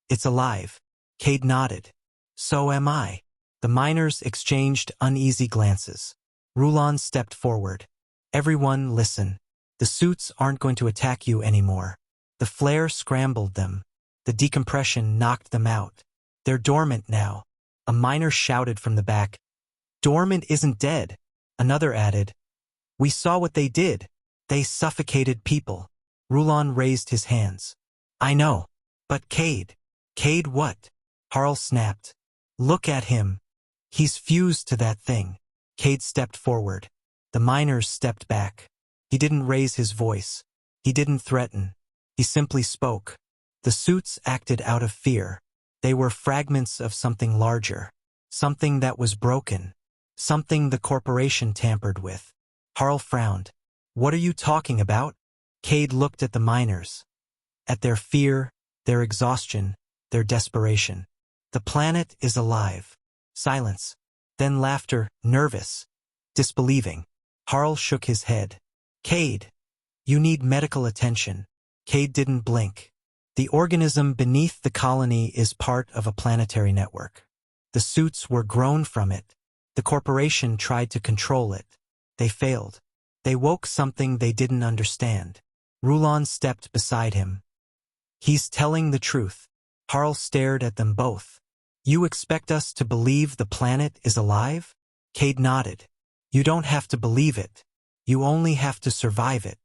It's alive. Cade nodded. So am I. The miners exchanged uneasy glances. Rulon stepped forward. Everyone listen. The suits aren't going to attack you anymore. The flare scrambled them. The decompression knocked them out. They're dormant now. A miner shouted from the back. Dormant isn't dead. Another added. We saw what they did. They suffocated people. Rulon raised his hands. I know. But Cade. Cade what? Harl snapped. Look at him. He's fused to that thing. Cade stepped forward. The miners stepped back. He didn't raise his voice. He didn't threaten. He simply spoke. The suits acted out of fear. They were fragments of something larger. Something that was broken. Something the corporation tampered with. Harl frowned. What are you talking about? Cade looked at the miners. At their fear, their exhaustion, their desperation. The planet is alive. Silence. Then laughter, nervous, disbelieving. Harl shook his head. Cade, you need medical attention. Cade didn't blink. The organism beneath the colony is part of a planetary network. The suits were grown from it. The corporation tried to control it. They failed. They woke something they didn't understand. Rulon stepped beside him. He's telling the truth. Harl stared at them both. You expect us to believe the planet is alive? Cade nodded. You don't have to believe it. You only have to survive it.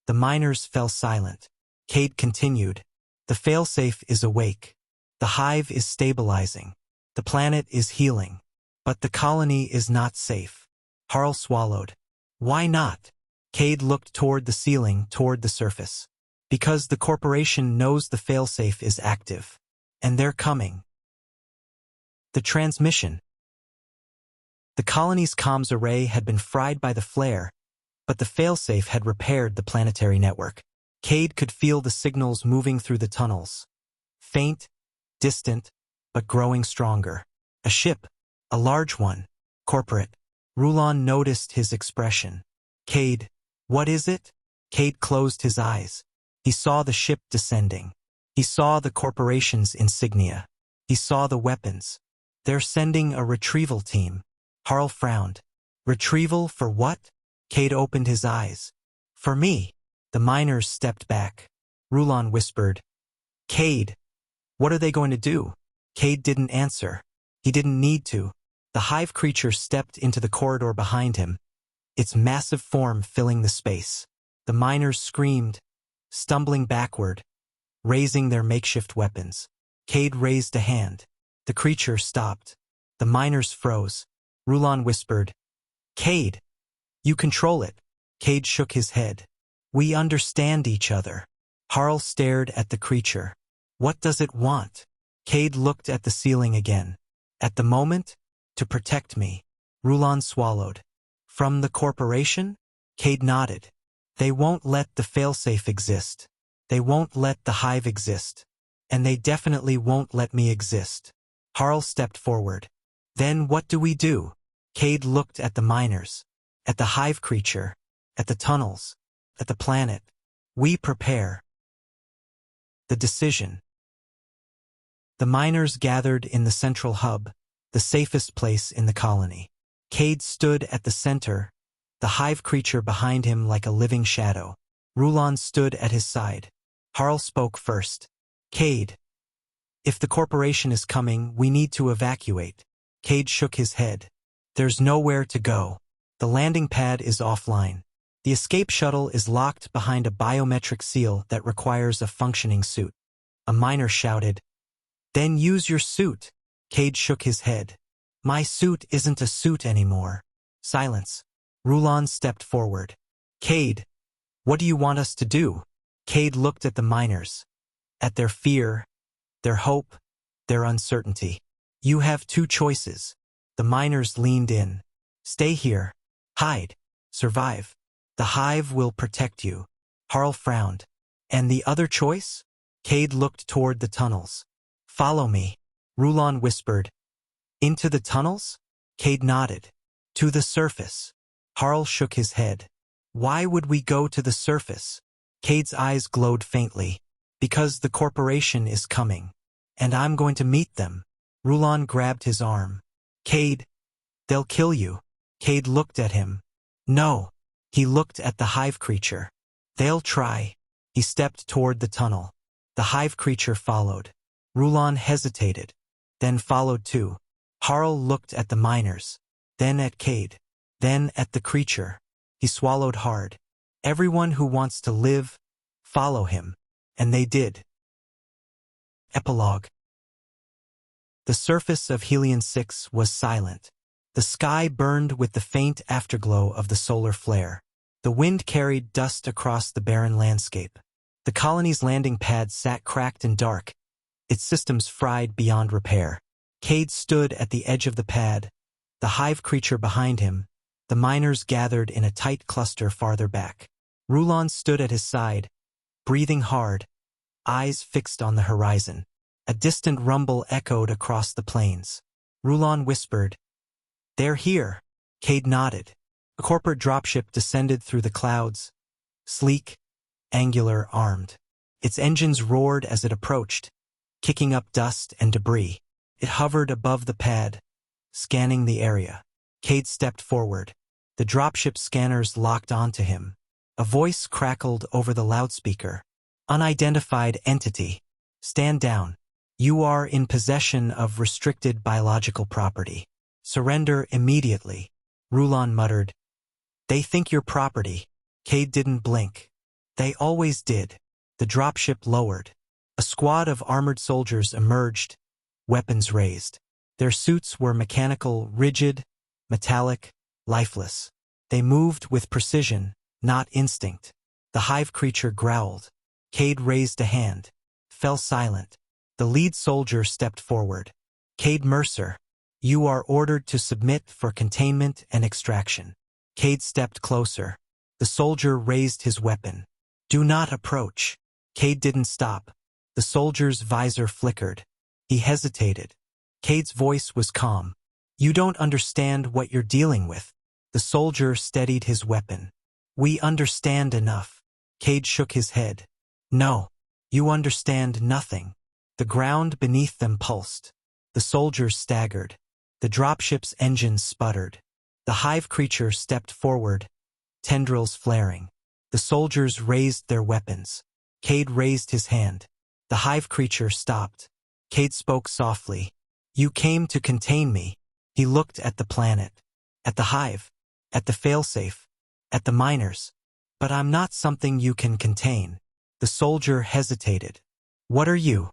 The miners fell silent. Cade continued. The failsafe is awake. The hive is stabilizing. The planet is healing. But the colony is not safe. Harl swallowed. Why not? Cade looked toward the ceiling, toward the surface. Because the corporation knows the failsafe is active. And they're coming. The transmission. The colony's comms array had been fried by the flare, but the failsafe had repaired the planetary network. Cade could feel the signals moving through the tunnels. Faint, distant, but growing stronger. A ship, a large one, corporate. Rulon noticed his expression. Cade, what is it? Cade closed his eyes. He saw the ship descending. He saw the corporation's insignia. He saw the weapons. They're sending a retrieval team. Harl frowned. Retrieval for what? Cade opened his eyes. For me. The miners stepped back. Rulon whispered. Cade, what are they going to do? Cade didn't answer. He didn't need to. The hive creature stepped into the corridor behind him, its massive form filling the space. The miners screamed, stumbling backward, raising their makeshift weapons. Cade raised a hand. The creature stopped. The miners froze. Rulon whispered, Cade, you control it. Cade shook his head. We understand each other. Harl stared at the creature. What does it want? Cade looked at the ceiling again. At the moment, to protect me. Rulon swallowed. From the corporation? Cade nodded. They won't let the failsafe exist. They won't let the hive exist. And they definitely won't let me exist. Harl stepped forward. Then what do we do? Cade looked at the miners, at the hive creature, at the tunnels, at the planet. We prepare. The decision. The miners gathered in the central hub, the safest place in the colony. Cade stood at the center, the hive creature behind him like a living shadow. Rulon stood at his side. Harl spoke first. Cade, if the corporation is coming, we need to evacuate. Cade shook his head. There's nowhere to go. The landing pad is offline. The escape shuttle is locked behind a biometric seal that requires a functioning suit. A miner shouted, Then use your suit. Cade shook his head. My suit isn't a suit anymore. Silence. Rulon stepped forward. Cade, what do you want us to do? Cade looked at the miners, at their fear, their hope, their uncertainty. You have two choices. The miners leaned in. Stay here. Hide. Survive. The hive will protect you. Harl frowned. And the other choice? Cade looked toward the tunnels. Follow me. Rulon whispered. Into the tunnels? Cade nodded. To the surface. Harl shook his head. Why would we go to the surface? Cade's eyes glowed faintly. Because the corporation is coming. And I'm going to meet them. Rulon grabbed his arm. Cade, they'll kill you. Cade looked at him. No. He looked at the hive creature. They'll try. He stepped toward the tunnel. The hive creature followed. Rulon hesitated, then followed too. Harl looked at the miners, then at Cade, then at the creature. He swallowed hard. Everyone who wants to live, follow him. And they did. Epilogue. The surface of Helion 6 was silent. The sky burned with the faint afterglow of the solar flare. The wind carried dust across the barren landscape. The colony's landing pad sat cracked and dark, its systems fried beyond repair. Cade stood at the edge of the pad, the hive creature behind him. The miners gathered in a tight cluster farther back. Rulon stood at his side, breathing hard, eyes fixed on the horizon. A distant rumble echoed across the plains. Rulon whispered, They're here. Cade nodded. A corporate dropship descended through the clouds, sleek, angular, armed. Its engines roared as it approached, kicking up dust and debris. It hovered above the pad, scanning the area. Cade stepped forward. The dropship scanners locked onto him. A voice crackled over the loudspeaker. Unidentified entity. Stand down. You are in possession of restricted biological property. Surrender immediately, Rulon muttered. They think you're property. Cade didn't blink. They always did. The dropship lowered. A squad of armored soldiers emerged, weapons raised. Their suits were mechanical, rigid, metallic, lifeless. They moved with precision, not instinct. The hive creature growled. Cade raised a hand, fell silent. The lead soldier stepped forward. Cade Mercer, you are ordered to submit for containment and extraction. Cade stepped closer. The soldier raised his weapon. Do not approach. Cade didn't stop. The soldier's visor flickered. He hesitated. Cade's voice was calm. You don't understand what you're dealing with. The soldier steadied his weapon. We understand enough. Cade shook his head. No, you understand nothing. The ground beneath them pulsed. The soldiers staggered. The dropship's engines sputtered. The hive creature stepped forward, tendrils flaring. The soldiers raised their weapons. Cade raised his hand. The hive creature stopped. Cade spoke softly. You came to contain me. He looked at the planet, at the hive, at the failsafe, at the miners. But I'm not something you can contain. The soldier hesitated. What are you?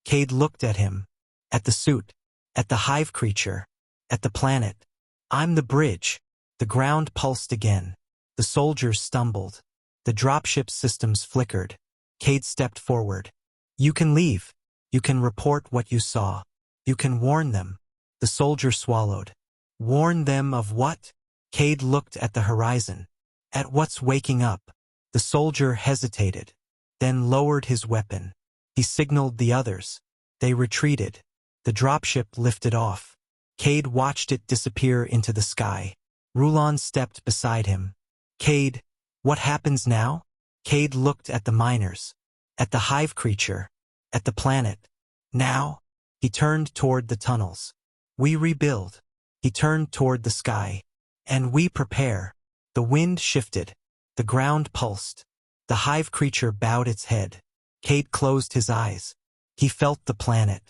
Cade looked at him, at the suit, at the hive creature, at the planet. I'm the bridge. The ground pulsed again. The soldiers stumbled. The dropship systems flickered. Cade stepped forward. You can leave. You can report what you saw. You can warn them. The soldier swallowed. Warn them of what? Cade looked at the horizon. At what's waking up. The soldier hesitated, then lowered his weapon. He signaled the others. They retreated. The dropship lifted off. Cade watched it disappear into the sky. Rulon stepped beside him. Cade, what happens now? Cade looked at the miners, at the hive creature, at the planet. Now? He turned toward the tunnels. We rebuild. He turned toward the sky. And we prepare. The wind shifted. The ground pulsed. The hive creature bowed its head. Cade closed his eyes. He felt the planet.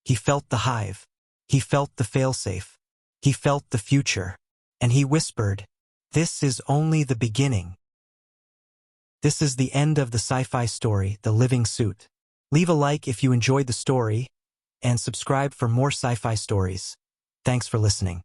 He felt the hive. He felt the failsafe. He felt the future. And he whispered, this is only the beginning. This is the end of the sci-fi story, The Living Suit. Leave a like if you enjoyed the story, and subscribe for more sci-fi stories. Thanks for listening.